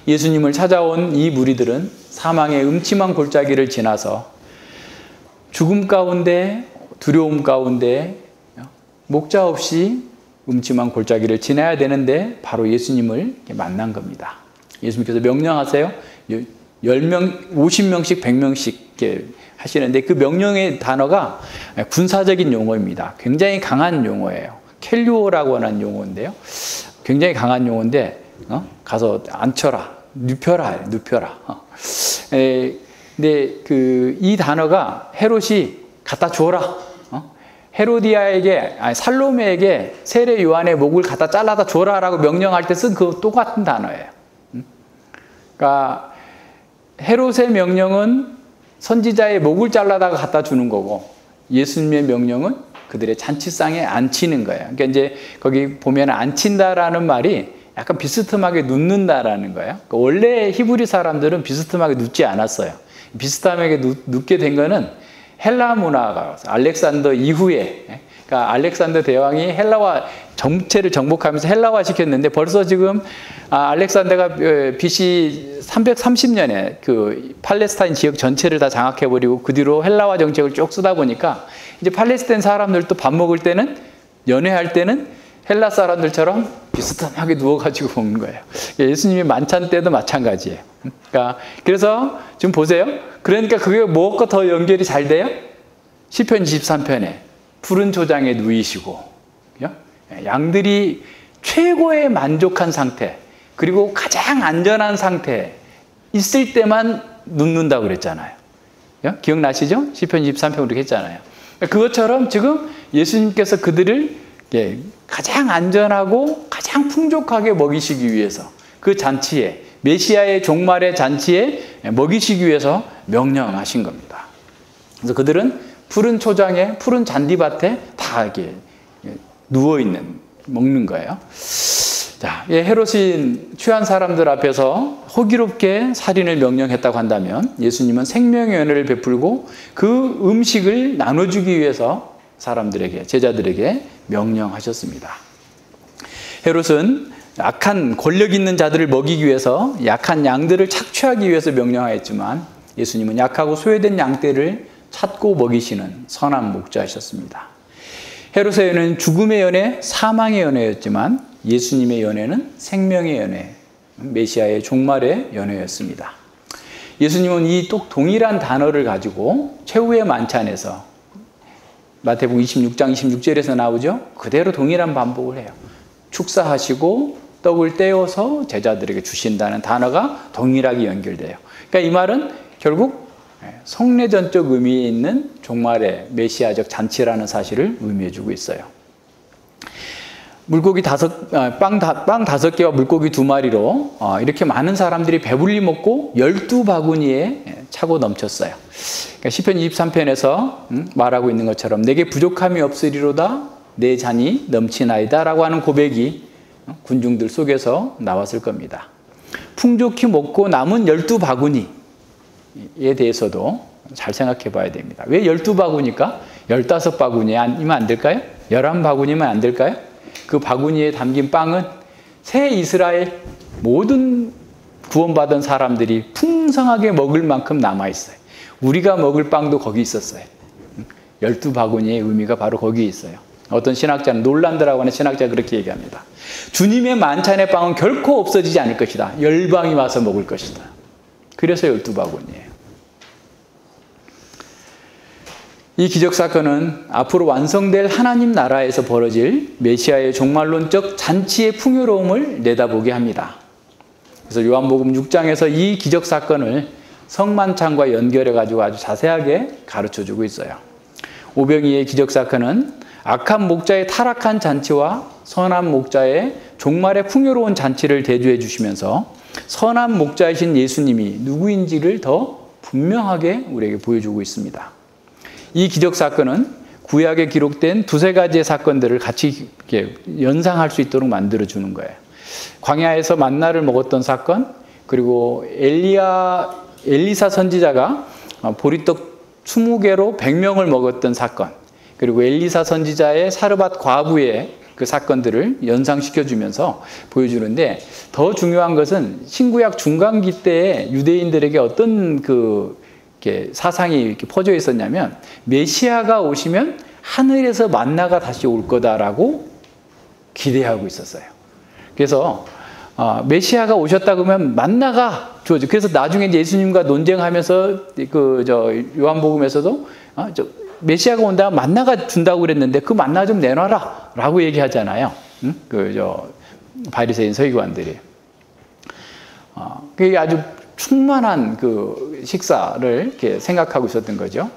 예수님을 찾아온 이 무리들은 사망의 음침한 골짜기를 지나서 죽음 가운데, 두려움 가운데 목자 없이 음침한 골짜기를 지나야 되는데 바로 예수님을 만난 겁니다. 예수님께서 명령하세요. 10명, 50명씩 100명씩 이렇게 하시는데 그 명령의 단어가 군사적인 용어입니다. 굉장히 강한 용어예요. 켈리오라고 하는 용어인데요. 굉장히 강한 용어인데 가서 앉혀라, 눕혀라. 근데 이 단어가 헤롯이 갖다 줘라. 헤로디아에게, 살로메에게 세례 요한의 목을 갖다 잘라다 줘라라고 명령할 때 쓴 그 똑같은 단어예요. 그러니까 헤롯의 명령은 선지자의 목을 잘라다가 갖다 주는 거고 예수님의 명령은 그들의 잔치상에 앉히는 거예요. 그러니까 이제 거기 보면 앉힌다라는 말이 약간 비스듬하게 눕는다라는 거예요. 그러니까 원래 히브리 사람들은 비스듬하게 눕지 않았어요. 비스듬하게 눕게 된 거는 헬라 문화가 알렉산더 이후에, 그러니까 알렉산더 대왕이 헬라와 전체를 정복하면서 헬라화 시켰는데 벌써 지금 알렉산더가 BC 330년에 그 팔레스타인 지역 전체를 다 장악해버리고 그 뒤로 헬라화 정책을 쭉 쓰다 보니까 이제 팔레스타인 사람들도 밥 먹을 때는, 연회할 때는 헬라 사람들처럼 비슷하게 누워가지고 먹는 거예요. 예수님이 만찬 때도 마찬가지예요. 그러니까 그래서 지금 보세요. 그러니까 그게 무엇과 더 연결이 잘 돼요? 시편 23편에 푸른 초장에 누이시고 양들이 최고의 만족한 상태 그리고 가장 안전한 상태 있을 때만 눕는다고 그랬잖아요. 기억나시죠? 시편 23편 그렇게 했잖아요. 그것처럼 지금 예수님께서 그들을 가장 안전하고 가장 풍족하게 먹이시기 위해서 그 잔치에, 메시아의 종말의 잔치에 먹이시기 위해서 명령하신 겁니다. 그래서 그들은 푸른 초장에, 푸른 잔디밭에 다 이렇게 누워있는, 먹는 거예요. 자, 헤롯이 취한 사람들 앞에서 호기롭게 살인을 명령했다고 한다면 예수님은 생명의 연회를 베풀고 그 음식을 나눠주기 위해서 사람들에게, 제자들에게 명령하셨습니다. 헤롯은 악한 권력 있는 자들을 먹이기 위해서 약한 양들을 착취하기 위해서 명령하였지만 예수님은 약하고 소외된 양떼를 찾고 먹이시는 선한 목자이셨습니다. 헤롯의 연회는 죽음의 연회, 사망의 연회였지만 예수님의 연회는 생명의 연회, 메시아의 종말의 연회였습니다. 예수님은 이 동일한 단어를 가지고 최후의 만찬에서 마태복음 26장 26절에서 나오죠. 그대로 동일한 반복을 해요. 축사하시고 떡을 떼어서 제자들에게 주신다는 단어가 동일하게 연결돼요. 그러니까 이 말은 결국 성례전적 의미에 있는 종말의 메시아적 잔치라는 사실을 의미해주고 있어요. 빵 5개와 물고기 2마리로 이렇게 많은 사람들이 배불리 먹고 12바구니에 차고 넘쳤어요. 그러니까 시편 23편에서 말하고 있는 것처럼 내게 부족함이 없으리로다 내 잔이 넘치나이다 라고 하는 고백이 군중들 속에서 나왔을 겁니다. 풍족히 먹고 남은 12바구니에 대해서도 잘 생각해 봐야 됩니다. 왜 12바구니일까? 15바구니면 안 될까요? 11바구니면 안 될까요? 그 바구니에 담긴 빵은 새 이스라엘 모든 구원받은 사람들이 풍성하게 먹을 만큼 남아있어요. 우리가 먹을 빵도 거기 있었어요. 12바구니의 의미가 바로 거기에 있어요. 어떤 신학자는, 놀란드라고 하는 신학자가 그렇게 얘기합니다. 주님의 만찬의 빵은 결코 없어지지 않을 것이다. 열방이 와서 먹을 것이다. 그래서 12바구니예요. 이 기적사건은 앞으로 완성될 하나님 나라에서 벌어질 메시아의 종말론적 잔치의 풍요로움을 내다보게 합니다. 그래서 요한복음 6장에서 이 기적사건을 성만찬과 연결해가지고 아주 자세하게 가르쳐주고 있어요. 오병이의 기적사건은 악한 목자의 타락한 잔치와 선한 목자의 종말의 풍요로운 잔치를 대조해 주시면서 선한 목자이신 예수님이 누구인지를 더 분명하게 우리에게 보여주고 있습니다. 이 기적사건은 구약에 기록된 두세 가지의 사건들을 같이 이렇게 연상할 수 있도록 만들어주는 거예요. 광야에서 만나를 먹었던 사건, 그리고 엘리사 선지자가 보리떡 20개로 100명을 먹었던 사건, 그리고 엘리사 선지자의 사르밧 과부의 그 사건들을 연상시켜주면서 보여주는데, 더 중요한 것은 신구약 중간기 때에 유대인들에게 어떤 이렇게 사상이 이렇게 퍼져 있었냐면, 메시아가 오시면 하늘에서 만나가 다시 올 거다라고 기대하고 있었어요. 그래서 메시아가 오셨다 그러면 만나가 주어져. 그래서 나중에 이제 예수님과 논쟁하면서 요한복음에서도 메시아가 온다면 만나가 준다고 그랬는데 그 만나 좀 내놔라 라고 얘기하잖아요. 바리새인 서기관들이. 그게 아주 충만한 그 식사를 이렇게 생각하고 있었던 거죠.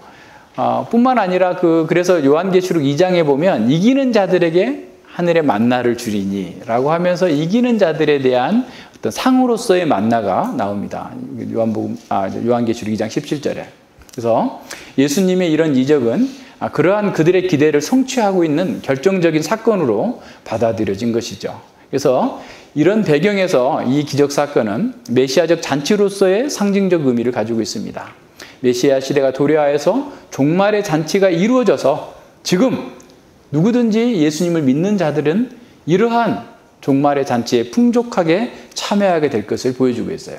뿐만 아니라 그래서 요한계시록 2장에 보면 이기는 자들에게 하늘의 만나를 주리니 라고 하면서 이기는 자들에 대한 어떤 상으로서의 만나가 나옵니다. 요한계시록 2장 17절에. 그래서 예수님의 이런 이적은 그러한 그들의 기대를 성취하고 있는 결정적인 사건으로 받아들여진 것이죠. 그래서 이런 배경에서 이 기적 사건은 메시아적 잔치로서의 상징적 의미를 가지고 있습니다. 메시아 시대가 도래하여서 종말의 잔치가 이루어져서 지금 누구든지 예수님을 믿는 자들은 이러한 종말의 잔치에 풍족하게 참여하게 될 것을 보여주고 있어요.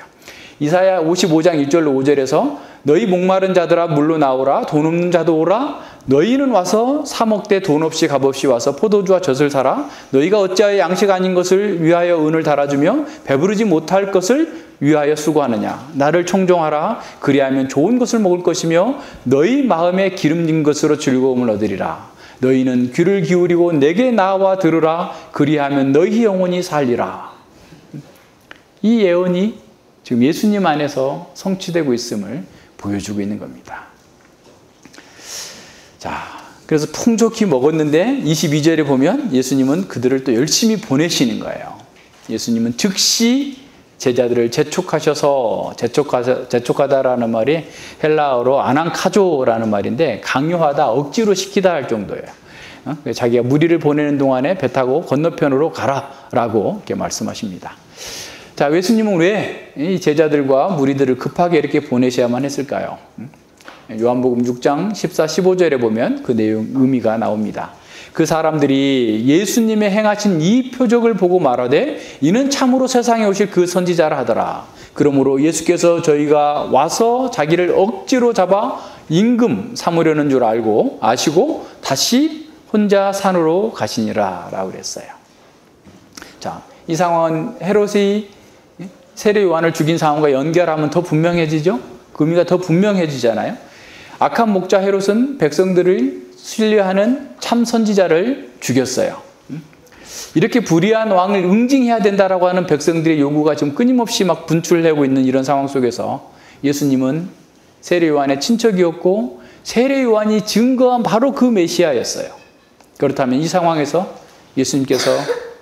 이사야 55장 1절로 5절에서 너희 목마른 자들아 물로 나오라, 돈 없는 자도 오라, 너희는 와서 사 먹되 돈 없이 값없이 와서 포도주와 젖을 사라. 너희가 어찌하여 양식 아닌 것을 위하여 은을 달아주며 배부르지 못할 것을 위하여 수고하느냐. 나를 청종하라. 그리하면 좋은 것을 먹을 것이며 너희 마음에 기름진 것으로 즐거움을 얻으리라. 너희는 귀를 기울이고 내게 나와 들으라. 그리하면 너희 영혼이 살리라. 이 예언이 지금 예수님 안에서 성취되고 있음을 보여주고 있는 겁니다. 자, 그래서 풍족히 먹었는데 22절에 보면 예수님은 그들을 또 열심히 보내시는 거예요. 예수님은 즉시 제자들을 재촉하셔서, 재촉하다라는 말이 헬라어로 아난카조라는 말인데 강요하다, 억지로 시키다 할 정도예요. 자기가 무리를 보내는 동안에 배 타고 건너편으로 가라라고 이렇게 말씀하십니다. 자, 예수님은 왜 이 제자들과 무리들을 급하게 이렇게 보내셔야만 했을까요? 요한복음 6장 14, 15절에 보면 그 내용, 의미가 나옵니다. 그 사람들이 예수님의 행하신 이 표적을 보고 말하되 이는 참으로 세상에 오실 그 선지자라 하더라. 그러므로 예수께서 저희가 와서 자기를 억지로 잡아 임금 삼으려는 줄 아시고 다시 혼자 산으로 가시니라 라고 그랬어요. 자, 이 상황은 헤롯이 세례 요한을 죽인 상황과 연결하면 더 분명해지죠? 그 의미가 더 분명해지잖아요. 악한 목자 헤롯은 백성들을 신뢰하는 참 선지자를 죽였어요. 이렇게 불의한 왕을 응징해야 된다라고 하는 백성들의 요구가 지금 끊임없이 막 분출되고 있는 이런 상황 속에서 예수님은 세례 요한의 친척이었고 세례 요한이 증거한 바로 그 메시아였어요. 그렇다면 이 상황에서 예수님께서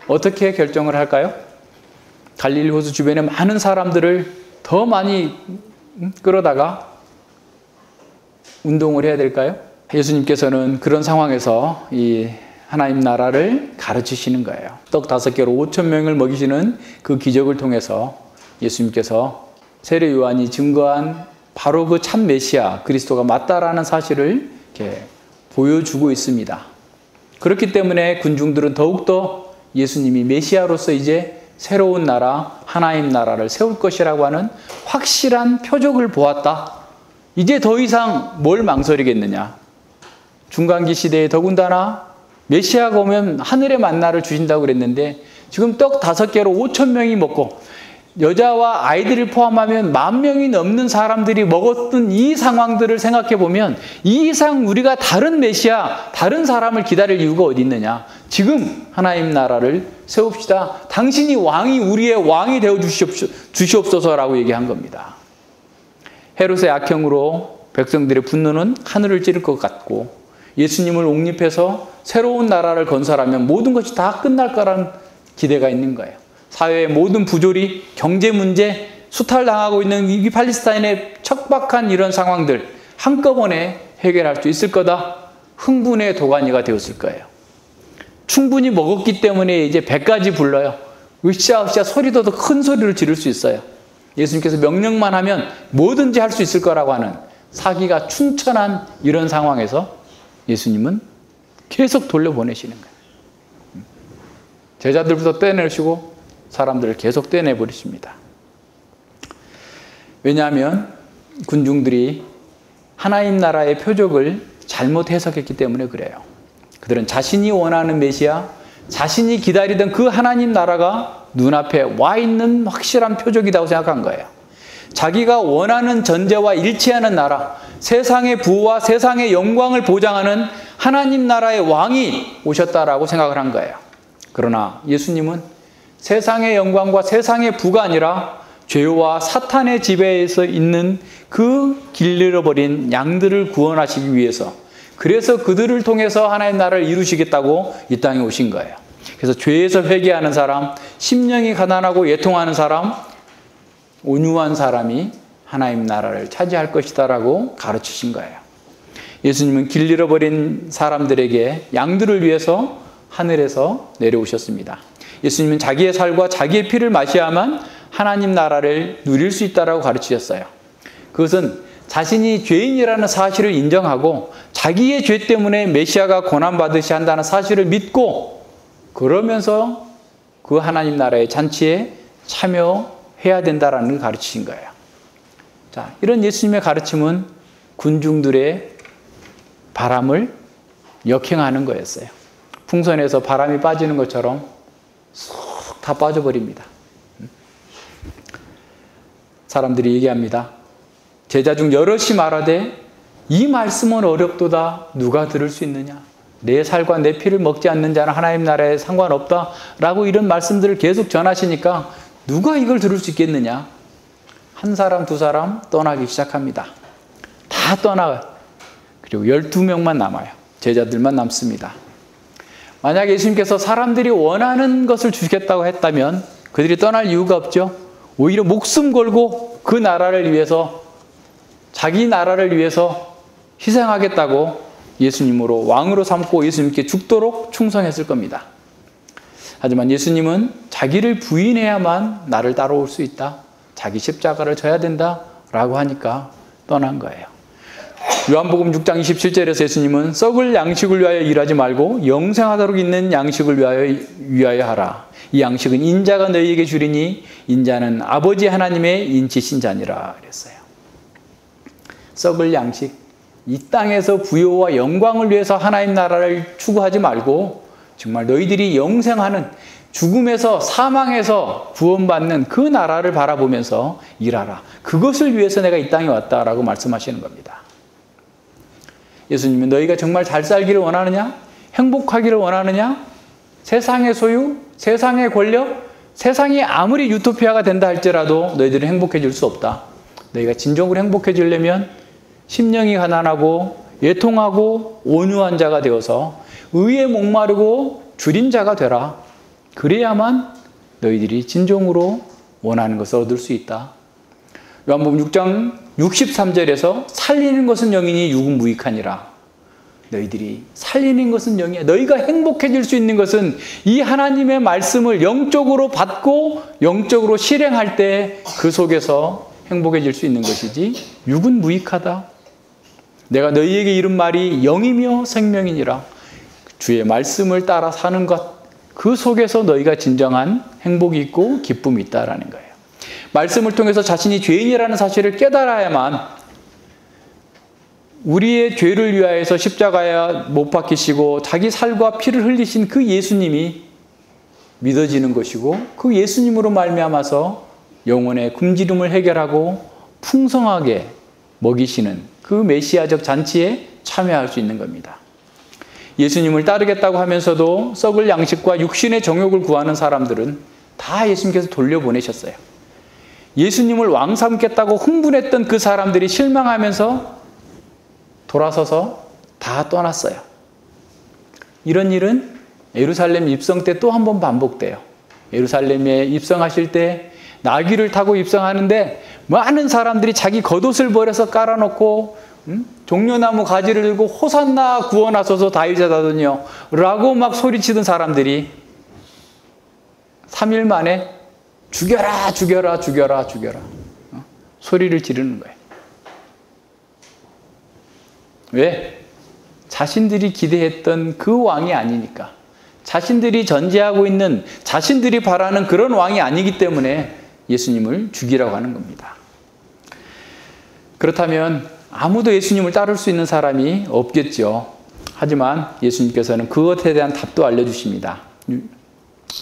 어떻게 결정을 할까요? 갈릴리 호수 주변에 많은 사람들을 더 많이 끌어다가 운동을 해야 될까요? 예수님께서는 그런 상황에서 이 하나님 나라를 가르치시는 거예요. 떡 5개로 5천 명을 먹이시는 그 기적을 통해서 예수님께서 세례 요한이 증거한 바로 그 참 메시아 그리스도가 맞다라는 사실을 이렇게 보여주고 있습니다. 그렇기 때문에 군중들은 더욱더 예수님이 메시아로서 이제 새로운 나라, 하나님 나라를 세울 것이라고 하는 확실한 표적을 보았다. 이제 더 이상 뭘 망설이겠느냐. 중간기 시대에 더군다나 메시아가 오면 하늘의 만나를 주신다고 그랬는데 지금 떡 5개로 5천 명이 먹고 여자와 아이들을 포함하면 10,000명이 넘는 사람들이 먹었던 이 상황들을 생각해 보면 이 이상 우리가 다른 메시아, 다른 사람을 기다릴 이유가 어디 있느냐. 지금 하나님 나라를 세웁시다. 당신이 우리의 왕이 되어 주시옵소서라고 얘기한 겁니다. 헤롯의 악행으로 백성들의 분노는 하늘을 찌를 것 같고 예수님을 옹립해서 새로운 나라를 건설하면 모든 것이 다 끝날 거라는 기대가 있는 거예요. 사회의 모든 부조리, 경제 문제, 수탈당하고 있는 이 팔레스타인의 척박한 이런 상황들 한꺼번에 해결할 수 있을 거다. 흥분의 도가니가 되었을 거예요. 충분히 먹었기 때문에 이제 배까지 불러요. 으쌰으쌰 소리도 더 큰 소리를 지를 수 있어요. 예수님께서 명령만 하면 뭐든지 할 수 있을 거라고 하는 사기가 춘천한 이런 상황에서 예수님은 계속 돌려보내시는 거예요. 제자들부터 떼내시고 사람들을 계속 떼내버리십니다. 왜냐하면 군중들이 하나님 나라의 표적을 잘못 해석했기 때문에 그래요. 그들은 자신이 원하는 메시아, 자신이 기다리던 그 하나님 나라가 눈앞에 와 있는 확실한 표적이라고 생각한 거예요. 자기가 원하는 전제와 일치하는 나라, 세상의 부와 세상의 영광을 보장하는 하나님 나라의 왕이 오셨다라고 생각을 한 거예요. 그러나 예수님은 세상의 영광과 세상의 부가 아니라 죄와 사탄의 지배에서 있는 그 길 잃어버린 양들을 구원하시기 위해서, 그래서 그들을 통해서 하나님 나라를 이루시겠다고 이 땅에 오신 거예요. 그래서 죄에서 회개하는 사람, 심령이 가난하고 애통하는 사람, 온유한 사람이 하나님 나라를 차지할 것이다라고 가르치신 거예요. 예수님은 길 잃어버린 사람들에게 양들을 위해서 하늘에서 내려오셨습니다. 예수님은 자기의 살과 자기의 피를 마셔야만 하나님 나라를 누릴 수 있다라고 가르치셨어요. 그것은 자신이 죄인이라는 사실을 인정하고 자기의 죄 때문에 메시아가 고난받으셔야 한다는 사실을 믿고, 그러면서 그 하나님 나라의 잔치에 참여해야 된다라는 걸 가르치신 거예요. 자, 이런 예수님의 가르침은 군중들의 바람을 역행하는 거였어요. 풍선에서 바람이 빠지는 것처럼 쏙 다 빠져버립니다. 사람들이 얘기합니다. 제자 중 여럿이 말하되 이 말씀은 어렵도다. 누가 들을 수 있느냐? 내 살과 내 피를 먹지 않는 자는 하나님 나라에 상관없다 라고 이런 말씀들을 계속 전하시니까 누가 이걸 들을 수 있겠느냐? 한 사람 두 사람 떠나기 시작합니다. 다 떠나요. 그리고 12명만 남아요. 제자들만 남습니다. 만약 예수님께서 사람들이 원하는 것을 주겠다고 했다면 그들이 떠날 이유가 없죠. 오히려 목숨 걸고 그 나라를 위해서, 자기 나라를 위해서 희생하겠다고 예수님으로 왕으로 삼고 예수님께 죽도록 충성했을 겁니다. 하지만 예수님은 자기를 부인해야만 나를 따라올 수 있다. 자기 십자가를 져야 된다라고 하니까 떠난 거예요. 요한복음 6장 27절에서 예수님은 썩을 양식을 위하여 일하지 말고 영생하도록 있는 양식을 위하여 하라. 이 양식은 인자가 너희에게 주리니 인자는 아버지 하나님의 인치신 자니라 그랬어요. 썩을 양식, 이 땅에서 부요와 영광을 위해서 하나님 나라를 추구하지 말고 정말 너희들이 영생하는, 죽음에서 사망에서 구원받는 그 나라를 바라보면서 일하라. 그것을 위해서 내가 이 땅에 왔다라고 말씀하시는 겁니다. 예수님은 너희가 정말 잘 살기를 원하느냐? 행복하기를 원하느냐? 세상의 소유, 세상의 권력, 세상이 아무리 유토피아가 된다 할지라도 너희들은 행복해질 수 없다. 너희가 진정으로 행복해지려면 심령이 가난하고 애통하고 온유한 자가 되어서 의에 목마르고 줄인 자가 되라. 그래야만 너희들이 진정으로 원하는 것을 얻을 수 있다. 요한복음 6장 63절에서 살리는 것은 영이니 육은 무익하니라. 너희들이 살리는 것은 영이야. 너희가 행복해질 수 있는 것은 이 하나님의 말씀을 영적으로 받고 영적으로 실행할 때 그 속에서 행복해질 수 있는 것이지, 육은 무익하다. 내가 너희에게 이른 말이 영이며 생명이니라. 주의 말씀을 따라 사는 것, 그 속에서 너희가 진정한 행복이 있고 기쁨이 있다라는 거예요. 말씀을 통해서 자신이 죄인이라는 사실을 깨달아야만 우리의 죄를 위하여서 십자가에 못 박히시고 자기 살과 피를 흘리신 그 예수님이 믿어지는 것이고, 그 예수님으로 말미암아서 영혼의 굶주림을 해결하고 풍성하게 먹이시는 그 메시아적 잔치에 참여할 수 있는 겁니다. 예수님을 따르겠다고 하면서도 썩을 양식과 육신의 정욕을 구하는 사람들은 다 예수님께서 돌려보내셨어요. 예수님을 왕 삼겠다고 흥분했던 그 사람들이 실망하면서 돌아서서 다 떠났어요. 이런 일은 예루살렘 입성 때 또 한 번 반복돼요. 예루살렘에 입성하실 때 나귀를 타고 입성하는데 많은 사람들이 자기 겉옷을 버려서 깔아놓고 종려나무 가지를 들고 호산나 구원하소서 다윗의 자손이여 라고 막 소리치던 사람들이 3일 만에 죽여라 죽여라 죽여라 죽여라 소리를 지르는 거예요. 왜? 자신들이 기대했던 그 왕이 아니니까, 자신들이 전제하고 있는, 자신들이 바라는 그런 왕이 아니기 때문에 예수님을 죽이라고 하는 겁니다. 그렇다면 아무도 예수님을 따를 수 있는 사람이 없겠죠. 하지만 예수님께서는 그것에 대한 답도 알려주십니다.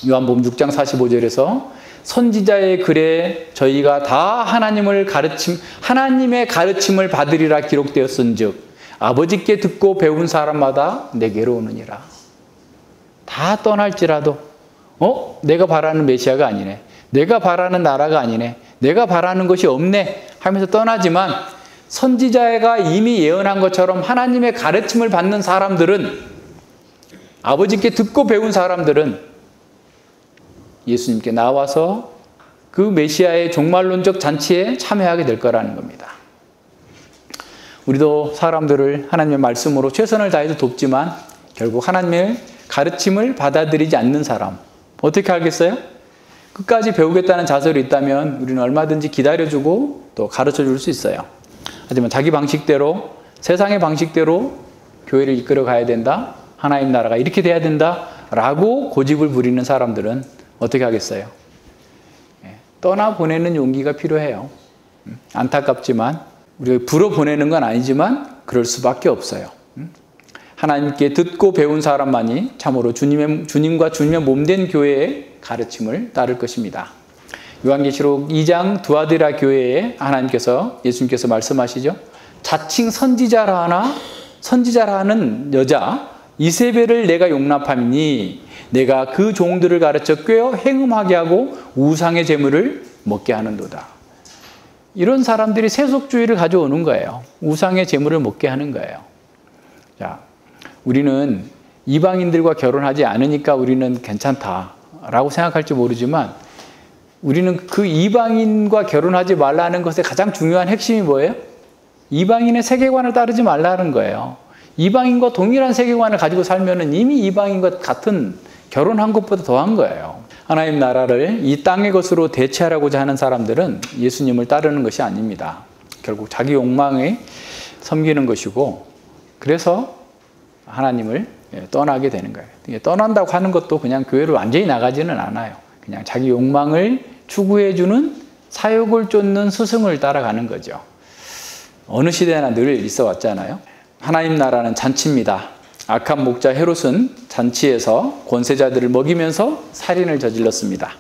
요한복음 6장 45절에서 선지자의 글에 저희가 다 하나님의 가르침을 받으리라 기록되었은즉 아버지께 듣고 배운 사람마다 내게로 오느니라. 다 떠날지라도 내가 바라는 메시아가 아니네, 내가 바라는 나라가 아니네, 내가 바라는 것이 없네 하면서 떠나지만, 선지자가 이미 예언한 것처럼 하나님의 가르침을 받는 사람들은, 아버지께 듣고 배운 사람들은 예수님께 나와서 그 메시아의 종말론적 잔치에 참여하게 될 거라는 겁니다. 우리도 사람들을 하나님의 말씀으로 최선을 다해서 돕지만 결국 하나님의 가르침을 받아들이지 않는 사람, 어떻게 하겠어요? 끝까지 배우겠다는 자세로 있다면 우리는 얼마든지 기다려주고 또 가르쳐줄 수 있어요. 하지만 자기 방식대로, 세상의 방식대로 교회를 이끌어 가야 된다, 하나님 나라가 이렇게 돼야 된다 라고 고집을 부리는 사람들은 어떻게 하겠어요? 떠나보내는 용기가 필요해요. 안타깝지만, 우리가 불어보내는 건 아니지만 그럴 수밖에 없어요. 하나님께 듣고 배운 사람만이 참으로 주님과 주님의 몸된 교회의 가르침을 따를 것입니다. 요한계시록 2장 두아디라 교회에 예수님께서 말씀하시죠. 자칭 선지자라 하는 여자 이세벨을 내가 용납함이니 내가 그 종들을 가르쳐 꿰어 행음하게 하고 우상의 제물을 먹게 하는도다. 이런 사람들이 세속주의를 가져오는 거예요. 우상의 제물을 먹게 하는 거예요. 자, 우리는 이방인들과 결혼하지 않으니까 우리는 괜찮다라고 생각할지 모르지만, 우리는 그 이방인과 결혼하지 말라는 것의 가장 중요한 핵심이 뭐예요? 이방인의 세계관을 따르지 말라는 거예요. 이방인과 동일한 세계관을 가지고 살면은 이미 이방인과 같은, 결혼한 것보다 더한 거예요. 하나님 나라를 이 땅의 것으로 대체하려고자 하는 사람들은 예수님을 따르는 것이 아닙니다. 결국 자기 욕망에 섬기는 것이고, 그래서 하나님을 떠나게 되는 거예요. 떠난다고 하는 것도 그냥 교회를 완전히 나가지는 않아요. 그냥 자기 욕망을 추구해주는, 사욕을 쫓는 스승을 따라가는 거죠. 어느 시대나 늘 있어 왔잖아요. 하나님 나라는 잔치입니다. 악한 목자 헤롯은 잔치에서 권세자들을 먹이면서 살인을 저질렀습니다.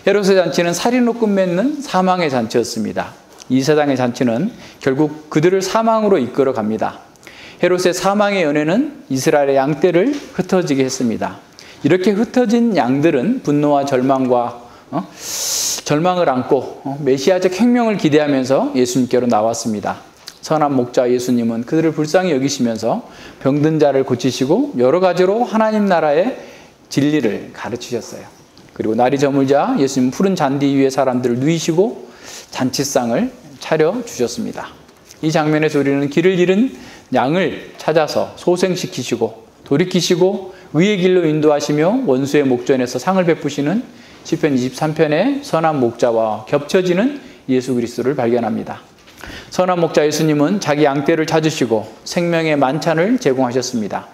헤롯의 잔치는 살인으로 끝맺는 사망의 잔치였습니다. 이 세상의 잔치는 결국 그들을 사망으로 이끌어 갑니다. 헤롯의 사망의 연회는 이스라엘의 양떼를 흩어지게 했습니다. 이렇게 흩어진 양들은 분노와 절망을 안고 메시아적 혁명을 기대하면서 예수님께로 나왔습니다. 선한 목자 예수님은 그들을 불쌍히 여기시면서 병든 자를 고치시고 여러 가지로 하나님 나라의 진리를 가르치셨어요. 그리고 날이 저물자 예수님은 푸른 잔디 위에 사람들을 누이시고 잔치상을 차려주셨습니다. 이 장면에서 우리는 길을 잃은 양을 찾아서 소생시키시고 돌이키시고 의의 길로 인도하시며 원수의 목전에서 상을 베푸시는 시편 23편의 선한 목자와 겹쳐지는 예수 그리스도를 발견합니다. 선한 목자 예수님은 자기 양떼를 찾으시고 생명의 만찬을 제공하셨습니다.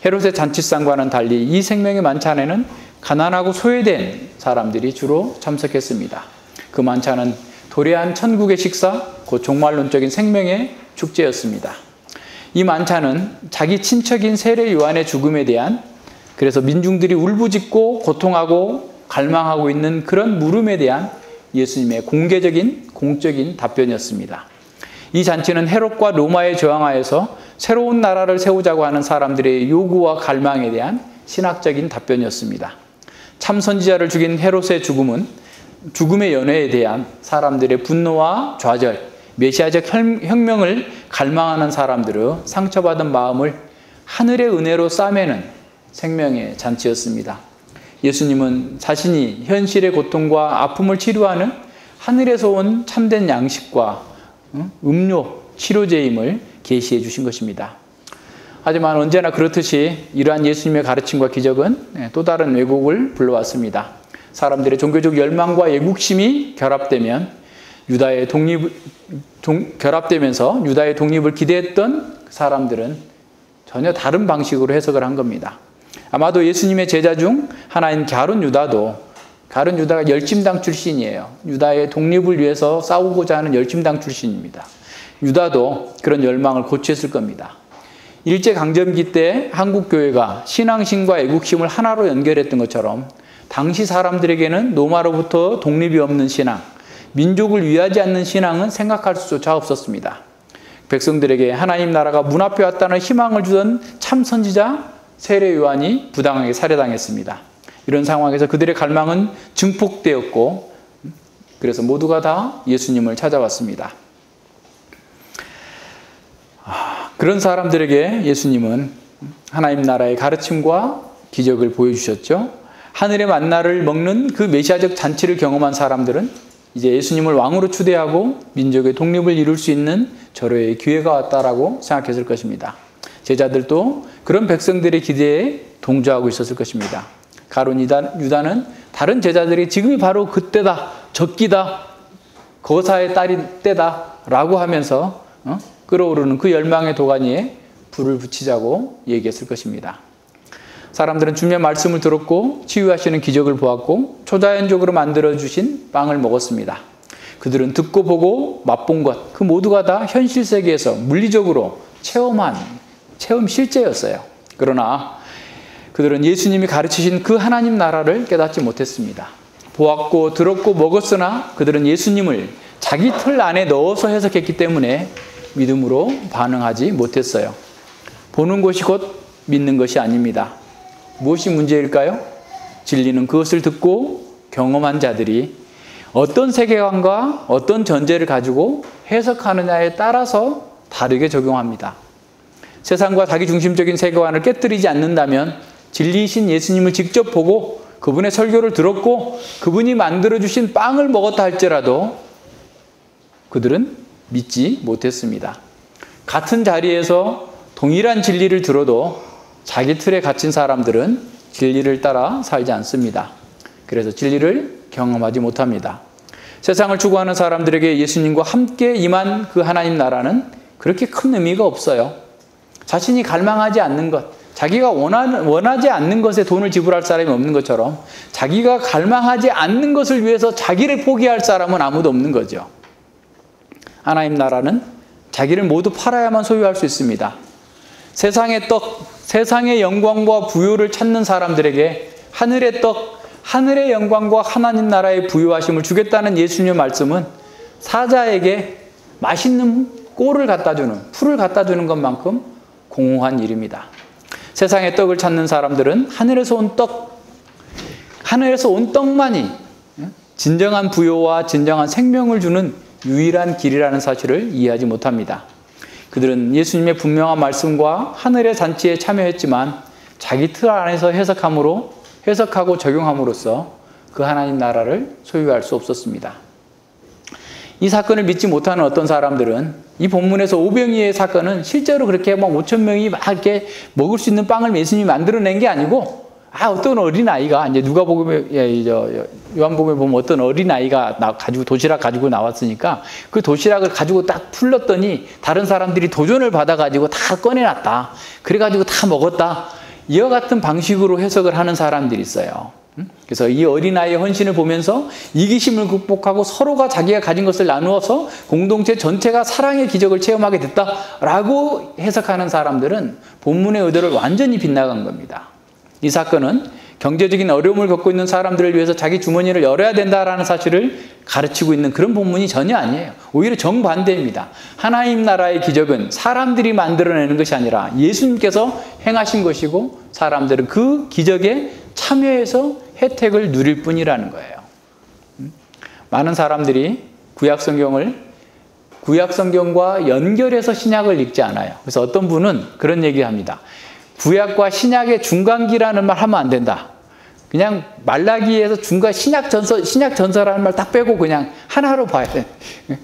헤롯의 잔치상과는 달리 이 생명의 만찬에는 가난하고 소외된 사람들이 주로 참석했습니다. 그 만찬은 도래한 천국의 식사, 곧 종말론적인 생명의 축제였습니다. 이 만찬은 자기 친척인 세례 요한의 죽음에 대한, 그래서 민중들이 울부짖고 고통하고 갈망하고 있는 그런 물음에 대한 예수님의 공적인 답변이었습니다. 이 잔치는 헤롯과 로마에 저항하여서 새로운 나라를 세우자고 하는 사람들의 요구와 갈망에 대한 신학적인 답변이었습니다. 참 선지자를 죽인 헤롯의 죽음은 죽음의 연회에 대한 사람들의 분노와 좌절, 메시아적 혁명을 갈망하는 사람들의 상처받은 마음을 하늘의 은혜로 싸매는 생명의 잔치였습니다. 예수님은 자신이 현실의 고통과 아픔을 치료하는 하늘에서 온 참된 양식과 음료, 치료제임을 계시해 주신 것입니다. 하지만 언제나 그렇듯이 이러한 예수님의 가르침과 기적은 또 다른 왜곡을 불러왔습니다. 사람들의 종교적 열망과 애국심이 결합되면서 유다의 독립을 기대했던 사람들은 전혀 다른 방식으로 해석을 한 겁니다. 아마도 예수님의 제자 중 하나인 가룟 유다가 열심당 출신이에요. 유다의 독립을 위해서 싸우고자 하는 열심당 출신입니다. 유다도 그런 열망을 고취했을 겁니다. 일제강점기 때 한국교회가 신앙심과 애국심을 하나로 연결했던 것처럼 당시 사람들에게는 로마로부터 독립이 없는 신앙, 민족을 위하지 않는 신앙은 생각할 수조차 없었습니다. 백성들에게 하나님 나라가 문 앞에 왔다는 희망을 주던 참 선지자 세례 요한이 부당하게 살해당했습니다. 이런 상황에서 그들의 갈망은 증폭되었고 그래서 모두가 다 예수님을 찾아왔습니다. 그런 사람들에게 예수님은 하나님 나라의 가르침과 기적을 보여주셨죠. 하늘의 만나를 먹는 그 메시아적 잔치를 경험한 사람들은 이제 예수님을 왕으로 추대하고 민족의 독립을 이룰 수 있는 절호의 기회가 왔다라고 생각했을 것입니다. 제자들도 그런 백성들의 기대에 동조하고 있었을 것입니다. 가룟 유다는 다른 제자들이 지금이 바로 그때다, 적기다, 거사의 딸이 때다 라고 하면서 끓어오르는 그 열망의 도가니에 불을 붙이자고 얘기했을 것입니다. 사람들은 주님의 말씀을 들었고 치유하시는 기적을 보았고 초자연적으로 만들어주신 빵을 먹었습니다. 그들은 듣고 보고 맛본 것, 그 모두가 다 현실 세계에서 물리적으로 체험 실제였어요. 그러나 그들은 예수님이 가르치신 그 하나님 나라를 깨닫지 못했습니다. 보았고 들었고 먹었으나 그들은 예수님을 자기 틀 안에 넣어서 해석했기 때문에 믿음으로 반응하지 못했어요. 보는 것이 곧 믿는 것이 아닙니다. 무엇이 문제일까요? 진리는 그것을 듣고 경험한 자들이 어떤 세계관과 어떤 전제를 가지고 해석하느냐에 따라서 다르게 적용합니다. 세상과 자기중심적인 세계관을 깨뜨리지 않는다면 진리이신 예수님을 직접 보고 그분의 설교를 들었고 그분이 만들어주신 빵을 먹었다 할지라도 그들은 믿지 못했습니다. 같은 자리에서 동일한 진리를 들어도 자기 틀에 갇힌 사람들은 진리를 따라 살지 않습니다. 그래서 진리를 경험하지 못합니다. 세상을 추구하는 사람들에게 예수님과 함께 임한 그 하나님 나라는 그렇게 큰 의미가 없어요. 자신이 갈망하지 않는 것, 자기가 원하지 않는 것에 돈을 지불할 사람이 없는 것처럼 자기가 갈망하지 않는 것을 위해서 자기를 포기할 사람은 아무도 없는 거죠. 하나님 나라는 자기를 모두 팔아야만 소유할 수 있습니다. 세상의 떡, 세상의 영광과 부요를 찾는 사람들에게 하늘의 떡, 하늘의 영광과 하나님 나라의 부요하심을 주겠다는 예수님의 말씀은 사자에게 맛있는 꼴을 갖다 주는, 풀을 갖다 주는 것만큼 공허한 일입니다. 세상의 떡을 찾는 사람들은 하늘에서 온 떡, 하늘에서 온 떡만이 진정한 부요와 진정한 생명을 주는 유일한 길이라는 사실을 이해하지 못합니다. 그들은 예수님의 분명한 말씀과 하늘의 잔치에 참여했지만 자기 틀 안에서 해석하고 적용함으로써 그 하나님 나라를 소유할 수 없었습니다. 이 사건을 믿지 못하는 어떤 사람들은 이 본문에서 오병이의 사건은 실제로 그렇게 막 5천 명이 막 이렇게 먹을 수 있는 빵을 예수님이 만들어낸 게 아니고 어떤 어린아이가 이제 요한복음에 보면 어떤 어린아이가 가지고 도시락 가지고 나왔으니까 그 도시락을 가지고 딱 풀렀더니 다른 사람들이 도전을 받아가지고 다 꺼내놨다. 그래가지고 다 먹었다. 이와 같은 방식으로 해석을 하는 사람들이 있어요. 그래서 이 어린아이의 헌신을 보면서 이기심을 극복하고 서로가 자기가 가진 것을 나누어서 공동체 전체가 사랑의 기적을 체험하게 됐다라고 해석하는 사람들은 본문의 의도를 완전히 빗나간 겁니다. 이 사건은 경제적인 어려움을 겪고 있는 사람들을 위해서 자기 주머니를 열어야 된다라는 사실을 가르치고 있는 그런 본문이 전혀 아니에요. 오히려 정반대입니다. 하나님 나라의 기적은 사람들이 만들어내는 것이 아니라 예수님께서 행하신 것이고 사람들은 그 기적에 참여해서 혜택을 누릴 뿐이라는 거예요. 많은 사람들이 구약성경과 연결해서 신약을 읽지 않아요. 그래서 어떤 분은 그런 얘기합니다. 구약과 신약의 중간기라는 말 하면 안 된다. 그냥 말라기에서 신약 전서라는 말 딱 빼고 그냥 하나로 봐야 돼.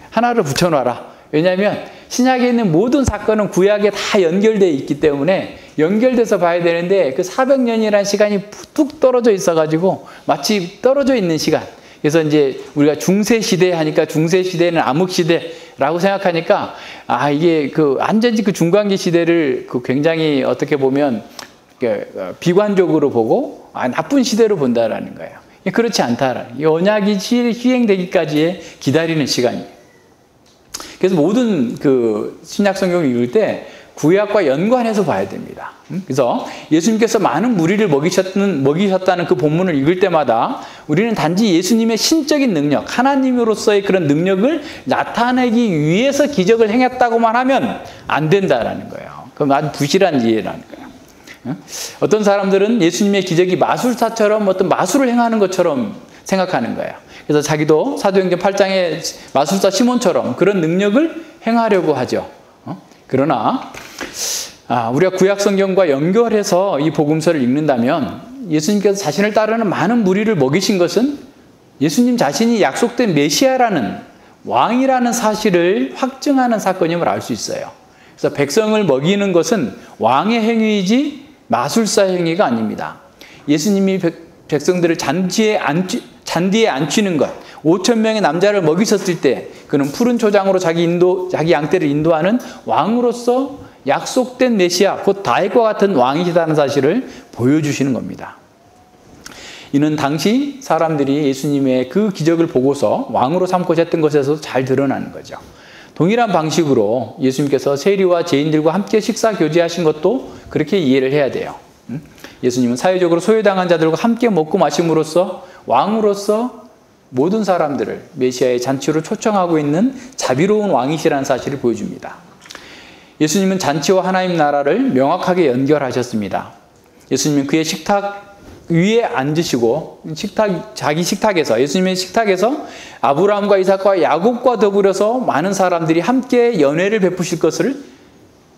하나를 붙여놔라. 왜냐하면 신약에 있는 모든 사건은 구약에 다 연결되어 있기 때문에 연결돼서 봐야 되는데 그 400년이라는 시간이 툭 떨어져 있어가지고 마치 떨어져 있는 시간. 그래서 이제 우리가 중세시대 하니까 중세시대는 암흑시대, 라고 생각하니까, 이게 완전히 중간기 시대를 굉장히 어떻게 보면 비관적으로 보고, 나쁜 시대로 본다라는 거예요. 그렇지 않다라는. 이 언약이 시행되기까지의 기다리는 시간이에요. 그래서 모든 신약 성경을 읽을 때 구약과 연관해서 봐야 됩니다. 그래서 예수님께서 많은 무리를 먹이셨다는 그 본문을 읽을 때마다 우리는 단지 예수님의 신적인 능력, 하나님으로서의 그런 능력을 나타내기 위해서 기적을 행했다고만 하면 안 된다라는 거예요. 그럼 아주 부실한 이해라는 거예요. 어떤 사람들은 예수님의 기적이 마술사처럼 어떤 마술을 행하는 것처럼 생각하는 거예요. 그래서 자기도 사도행전 8장의 마술사 시몬처럼 그런 능력을 행하려고 하죠. 그러나 우리가 구약 성경과 연결해서 이 복음서를 읽는다면 예수님께서 자신을 따르는 많은 무리를 먹이신 것은 예수님 자신이 약속된 메시아라는 왕이라는 사실을 확증하는 사건임을 알 수 있어요. 그래서 백성을 먹이는 것은 왕의 행위이지 마술사 행위가 아닙니다. 예수님이 백성들을 잔디에 앉히는 것, 5,000명의 남자를 먹이셨을 때 그는 푸른 초장으로 자기 양떼를 인도하는 왕으로서 약속된 메시아, 곧 다윗과 같은 왕이시다는 사실을 보여주시는 겁니다. 이는 당시 사람들이 예수님의 그 기적을 보고서 왕으로 삼고자 했던 것에서 잘 드러나는 거죠. 동일한 방식으로 예수님께서 세리와 죄인들과 함께 식사 교제하신 것도 그렇게 이해를 해야 돼요. 예수님은 사회적으로 소외당한 자들과 함께 먹고 마심으로써 왕으로서 모든 사람들을 메시아의 잔치로 초청하고 있는 자비로운 왕이시라는 사실을 보여줍니다. 예수님은 잔치와 하나님 나라를 명확하게 연결하셨습니다. 예수님은 그의 식탁 위에 앉으시고 자기 식탁에서, 예수님의 식탁에서 아브라함과 이삭과 야곱과 더불어서 많은 사람들이 함께 연회를 베푸실 것을,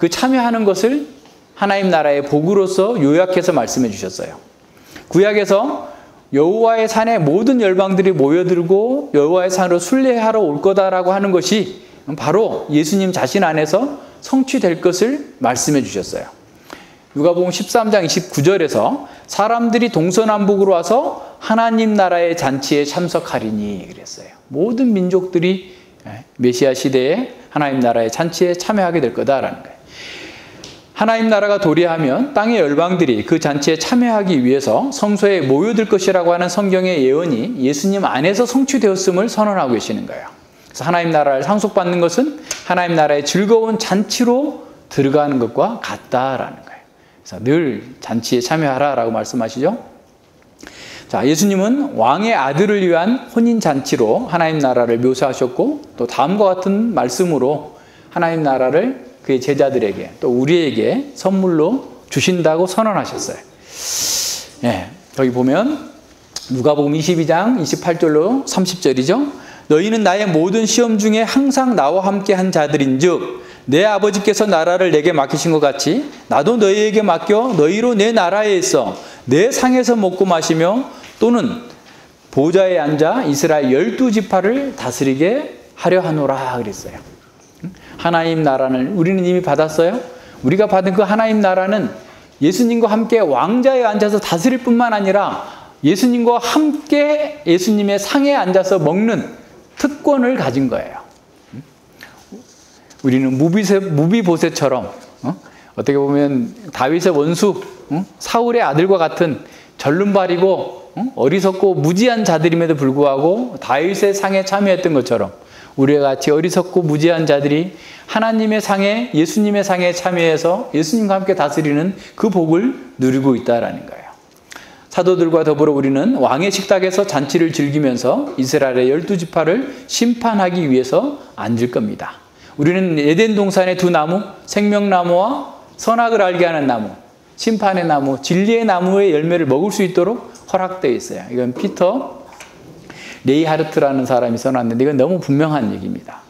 참여하는 것을 하나님 나라의 복으로서 요약해서 말씀해 주셨어요. 구약에서 여호와의 산에 모든 열방들이 모여들고 여호와의 산으로 순례하러 올 거다라고 하는 것이 바로 예수님 자신 안에서 성취될 것을 말씀해 주셨어요. 누가복음 13장 29절에서 사람들이 동서남북으로 와서 하나님 나라의 잔치에 참석하리니 그랬어요. 모든 민족들이 메시아 시대에 하나님 나라의 잔치에 참여하게 될 거다라는 거예요. 하나님 나라가 도래하면 땅의 열방들이 그 잔치에 참여하기 위해서 성소에 모여들 것이라고 하는 성경의 예언이 예수님 안에서 성취되었음을 선언하고 계시는 거예요. 그래서 하나님 나라를 상속받는 것은 하나님 나라의 즐거운 잔치로 들어가는 것과 같다라는 거예요. 그래서 늘 잔치에 참여하라라고 말씀하시죠. 자, 예수님은 왕의 아들을 위한 혼인 잔치로 하나님 나라를 묘사하셨고, 또 다음과 같은 말씀으로 하나님 나라를 그의 제자들에게 또 우리에게 선물로 주신다고 선언하셨어요. 여기 보면 누가복음 22장 28절로 30절이죠. 너희는 나의 모든 시험 중에 항상 나와 함께 한 자들인즉 내 아버지께서 나라를 내게 맡기신 것 같이 나도 너희에게 맡겨 너희로 내 나라에 있어 내 상에서 먹고 마시며 또는 보좌에 앉아 이스라엘 12지파를 다스리게 하려 하노라 그랬어요. 하나님 나라는 우리는 이미 받았어요. 우리가 받은 그 하나님 나라는 예수님과 함께 왕자에 앉아서 다스릴 뿐만 아니라 예수님과 함께 예수님의 상에 앉아서 먹는 특권을 가진 거예요. 우리는 무비보셋처럼 어떻게 보면 다윗의 원수 사울의 아들과 같은 절름발이고 어리석고 무지한 자들임에도 불구하고 다윗의 상에 참여했던 것처럼 우리와 같이 어리석고 무지한 자들이 하나님의 상에, 예수님의 상에 참여해서 예수님과 함께 다스리는 그 복을 누리고 있다라는 거예요. 사도들과 더불어 우리는 왕의 식탁에서 잔치를 즐기면서 이스라엘의 12지파를 심판하기 위해서 앉을 겁니다. 우리는 에덴 동산의 두 나무, 생명나무와 선악을 알게 하는 나무, 심판의 나무, 진리의 나무의 열매를 먹을 수 있도록 허락되어 있어요. 이건 피터 레이하르트라는 사람이 써놨는데 이건 너무 분명한 얘기입니다.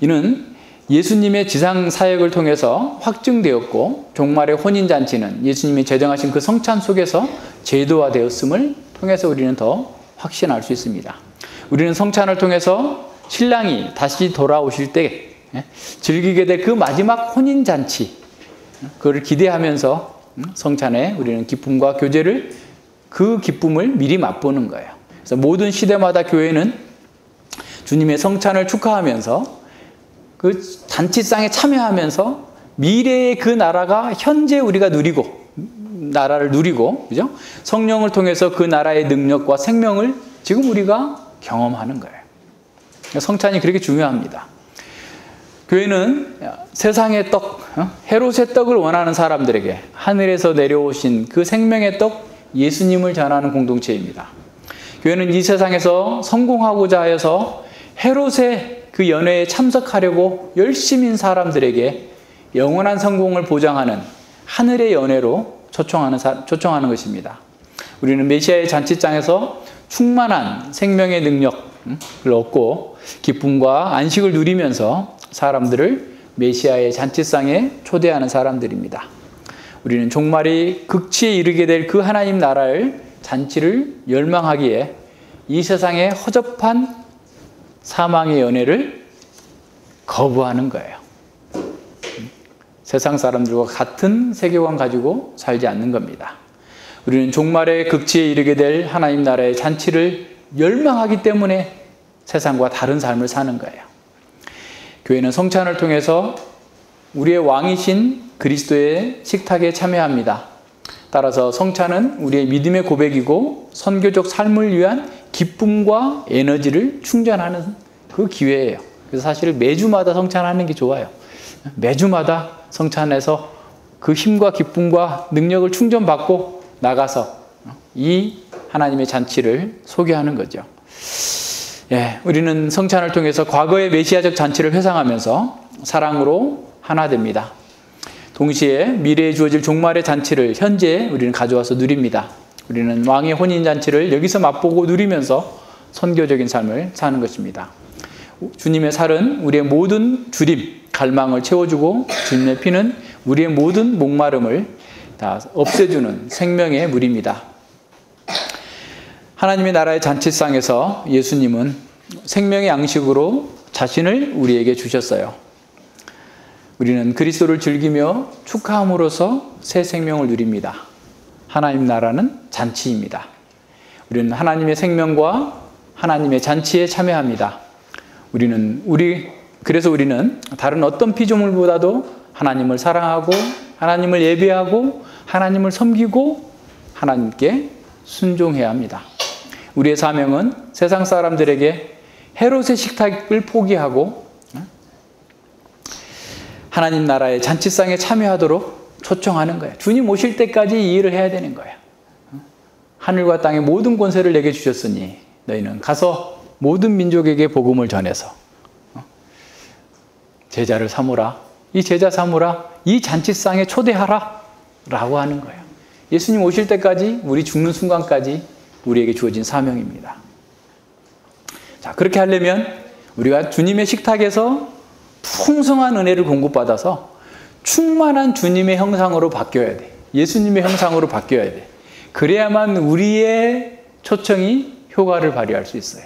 이는 예수님의 지상 사역을 통해서 확증되었고 종말의 혼인잔치는 예수님이 제정하신 그 성찬 속에서 제도화되었음을 통해서 우리는 더 확신할 수 있습니다. 우리는 성찬을 통해서 신랑이 다시 돌아오실 때 즐기게 될 그 마지막 혼인잔치, 그걸 기대하면서 성찬에 우리는 기쁨과 교제를, 그 기쁨을 미리 맛보는 거예요. 그래서 모든 시대마다 교회는 주님의 성찬을 축하하면서 그 잔치상에 참여하면서 미래의 그 나라가 현재 우리가 누리고, 나라를 누리고, 그죠? 성령을 통해서 그 나라의 능력과 생명을 지금 우리가 경험하는 거예요. 성찬이 그렇게 중요합니다. 교회는 세상의 떡, 헤롯의 떡을 원하는 사람들에게 하늘에서 내려오신 그 생명의 떡 예수님을 전하는 공동체입니다. 교회는 이 세상에서 성공하고자 하여서 헤롯의 그 연회에 참석하려고 열심인 사람들에게 영원한 성공을 보장하는 하늘의 연회로 초청하는 것입니다. 우리는 메시아의 잔치장에서 충만한 생명의 능력을 얻고 기쁨과 안식을 누리면서 사람들을 메시아의 잔치상에 초대하는 사람들입니다. 우리는 종말이 극치에 이르게 될 그 하나님 나라를 잔치를 열망하기에 이 세상의 허접한 사망의 연회를 거부하는 거예요. 세상 사람들과 같은 세계관 가지고 살지 않는 겁니다. 우리는 종말의 극치에 이르게 될 하나님 나라의 잔치를 열망하기 때문에 세상과 다른 삶을 사는 거예요. 교회는 성찬을 통해서 우리의 왕이신 그리스도의 식탁에 참여합니다. 따라서 성찬은 우리의 믿음의 고백이고 선교적 삶을 위한 기쁨과 에너지를 충전하는 그 기회예요. 그래서 사실 매주마다 성찬하는 게 좋아요. 매주마다 성찬에서 그 힘과 기쁨과 능력을 충전받고 나가서 이 하나님의 잔치를 소개하는 거죠. 우리는 성찬을 통해서 과거의 메시아적 잔치를 회상하면서 사랑으로 하나 됩니다. 동시에 미래에 주어질 종말의 잔치를 현재 우리는 가져와서 누립니다. 우리는 왕의 혼인잔치를 여기서 맛보고 누리면서 선교적인 삶을 사는 것입니다. 주님의 살은 우리의 모든 주림, 갈망을 채워주고 주님의 피는 우리의 모든 목마름을 다 없애주는 생명의 물입니다. 하나님의 나라의 잔치상에서 예수님은 생명의 양식으로 자신을 우리에게 주셨어요. 우리는 그리스도를 즐기며 축하함으로써 새 생명을 누립니다. 하나님 나라는 잔치입니다. 우리는 하나님의 생명과 하나님의 잔치에 참여합니다. 그래서 우리는 다른 어떤 피조물보다도 하나님을 사랑하고 하나님을 예배하고 하나님을 섬기고 하나님께 순종해야 합니다. 우리의 사명은 세상 사람들에게 헤롯의 식탁을 포기하고 하나님 나라의 잔치상에 참여하도록 초청하는 거예요. 주님 오실 때까지 이 일을 해야 되는 거예요. 하늘과 땅의 모든 권세를 내게 주셨으니 너희는 가서 모든 민족에게 복음을 전해서 제자를 삼으라. 이 제자 삼으라. 이 잔치상에 초대하라. 라고 하는 거예요. 예수님 오실 때까지 우리 죽는 순간까지 우리에게 주어진 사명입니다. 자, 그렇게 하려면 우리가 주님의 식탁에서 풍성한 은혜를 공급받아서 충만한 주님의 형상으로 바뀌어야 돼. 예수님의 형상으로 바뀌어야 돼. 그래야만 우리의 초청이 효과를 발휘할 수 있어요.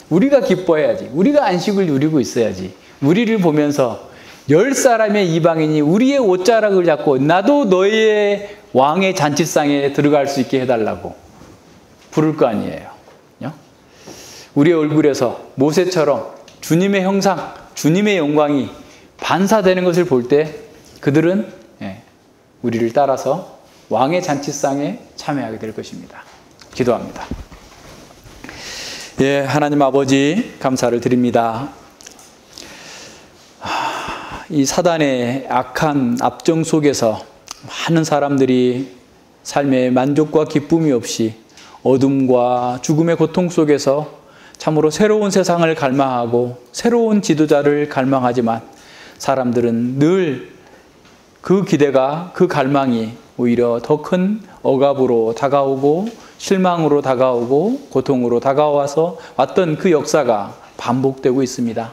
우리가 기뻐해야지. 우리가 안식을 누리고 있어야지. 우리를 보면서 10사람의 이방인이 우리의 옷자락을 잡고 나도 너의 왕의 잔치상에 들어갈 수 있게 해달라고 부를 거 아니에요. 우리의 얼굴에서 모세처럼 주님의 형상, 주님의 영광이 반사되는 것을 볼 때 그들은 우리를 따라서 왕의 잔치상에 참여하게 될 것입니다. 기도합니다. 하나님 아버지 감사를 드립니다. 이 사단의 악한 압정 속에서 많은 사람들이 삶의 만족과 기쁨이 없이 어둠과 죽음의 고통 속에서 참으로 새로운 세상을 갈망하고 새로운 지도자를 갈망하지만 사람들은 늘 그 기대가, 그 갈망이 오히려 더 큰 억압으로 다가오고 실망으로 다가오고 고통으로 다가와서 왔던 그 역사가 반복되고 있습니다.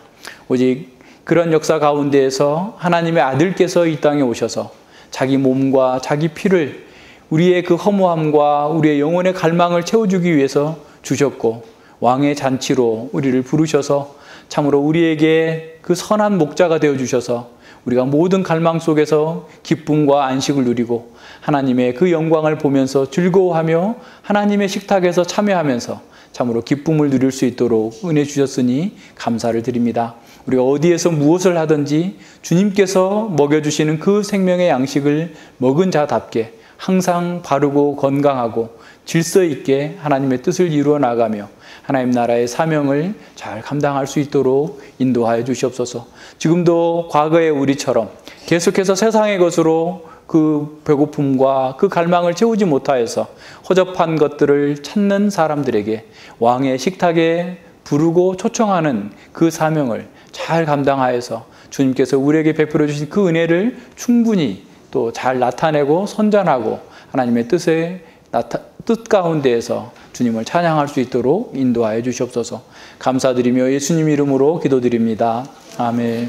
오직 그런 역사 가운데에서 하나님의 아들께서 이 땅에 오셔서 자기 몸과 자기 피를 우리의 그 허무함과 우리의 영혼의 갈망을 채워주기 위해서 주셨고 왕의 잔치로 우리를 부르셔서 참으로 우리에게 그 선한 목자가 되어주셔서 우리가 모든 갈망 속에서 기쁨과 안식을 누리고 하나님의 그 영광을 보면서 즐거워하며 하나님의 식탁에서 참여하면서 참으로 기쁨을 누릴 수 있도록 은혜 주셨으니 감사를 드립니다. 우리가 어디에서 무엇을 하든지 주님께서 먹여주시는 그 생명의 양식을 먹은 자답게 항상 바르고 건강하고 질서 있게 하나님의 뜻을 이루어 나가며 하나님 나라의 사명을 잘 감당할 수 있도록 인도하여 주시옵소서. 지금도 과거의 우리처럼 계속해서 세상의 것으로 그 배고픔과 그 갈망을 채우지 못하여서 허접한 것들을 찾는 사람들에게 왕의 식탁에 부르고 초청하는 그 사명을 잘 감당하여서 주님께서 우리에게 베풀어 주신 그 은혜를 충분히 또 잘 나타내고 선전하고 하나님의 뜻 가운데에서 주님을 찬양할 수 있도록 인도하여 주시옵소서. 감사드리며 예수님 이름으로 기도드립니다. 아멘.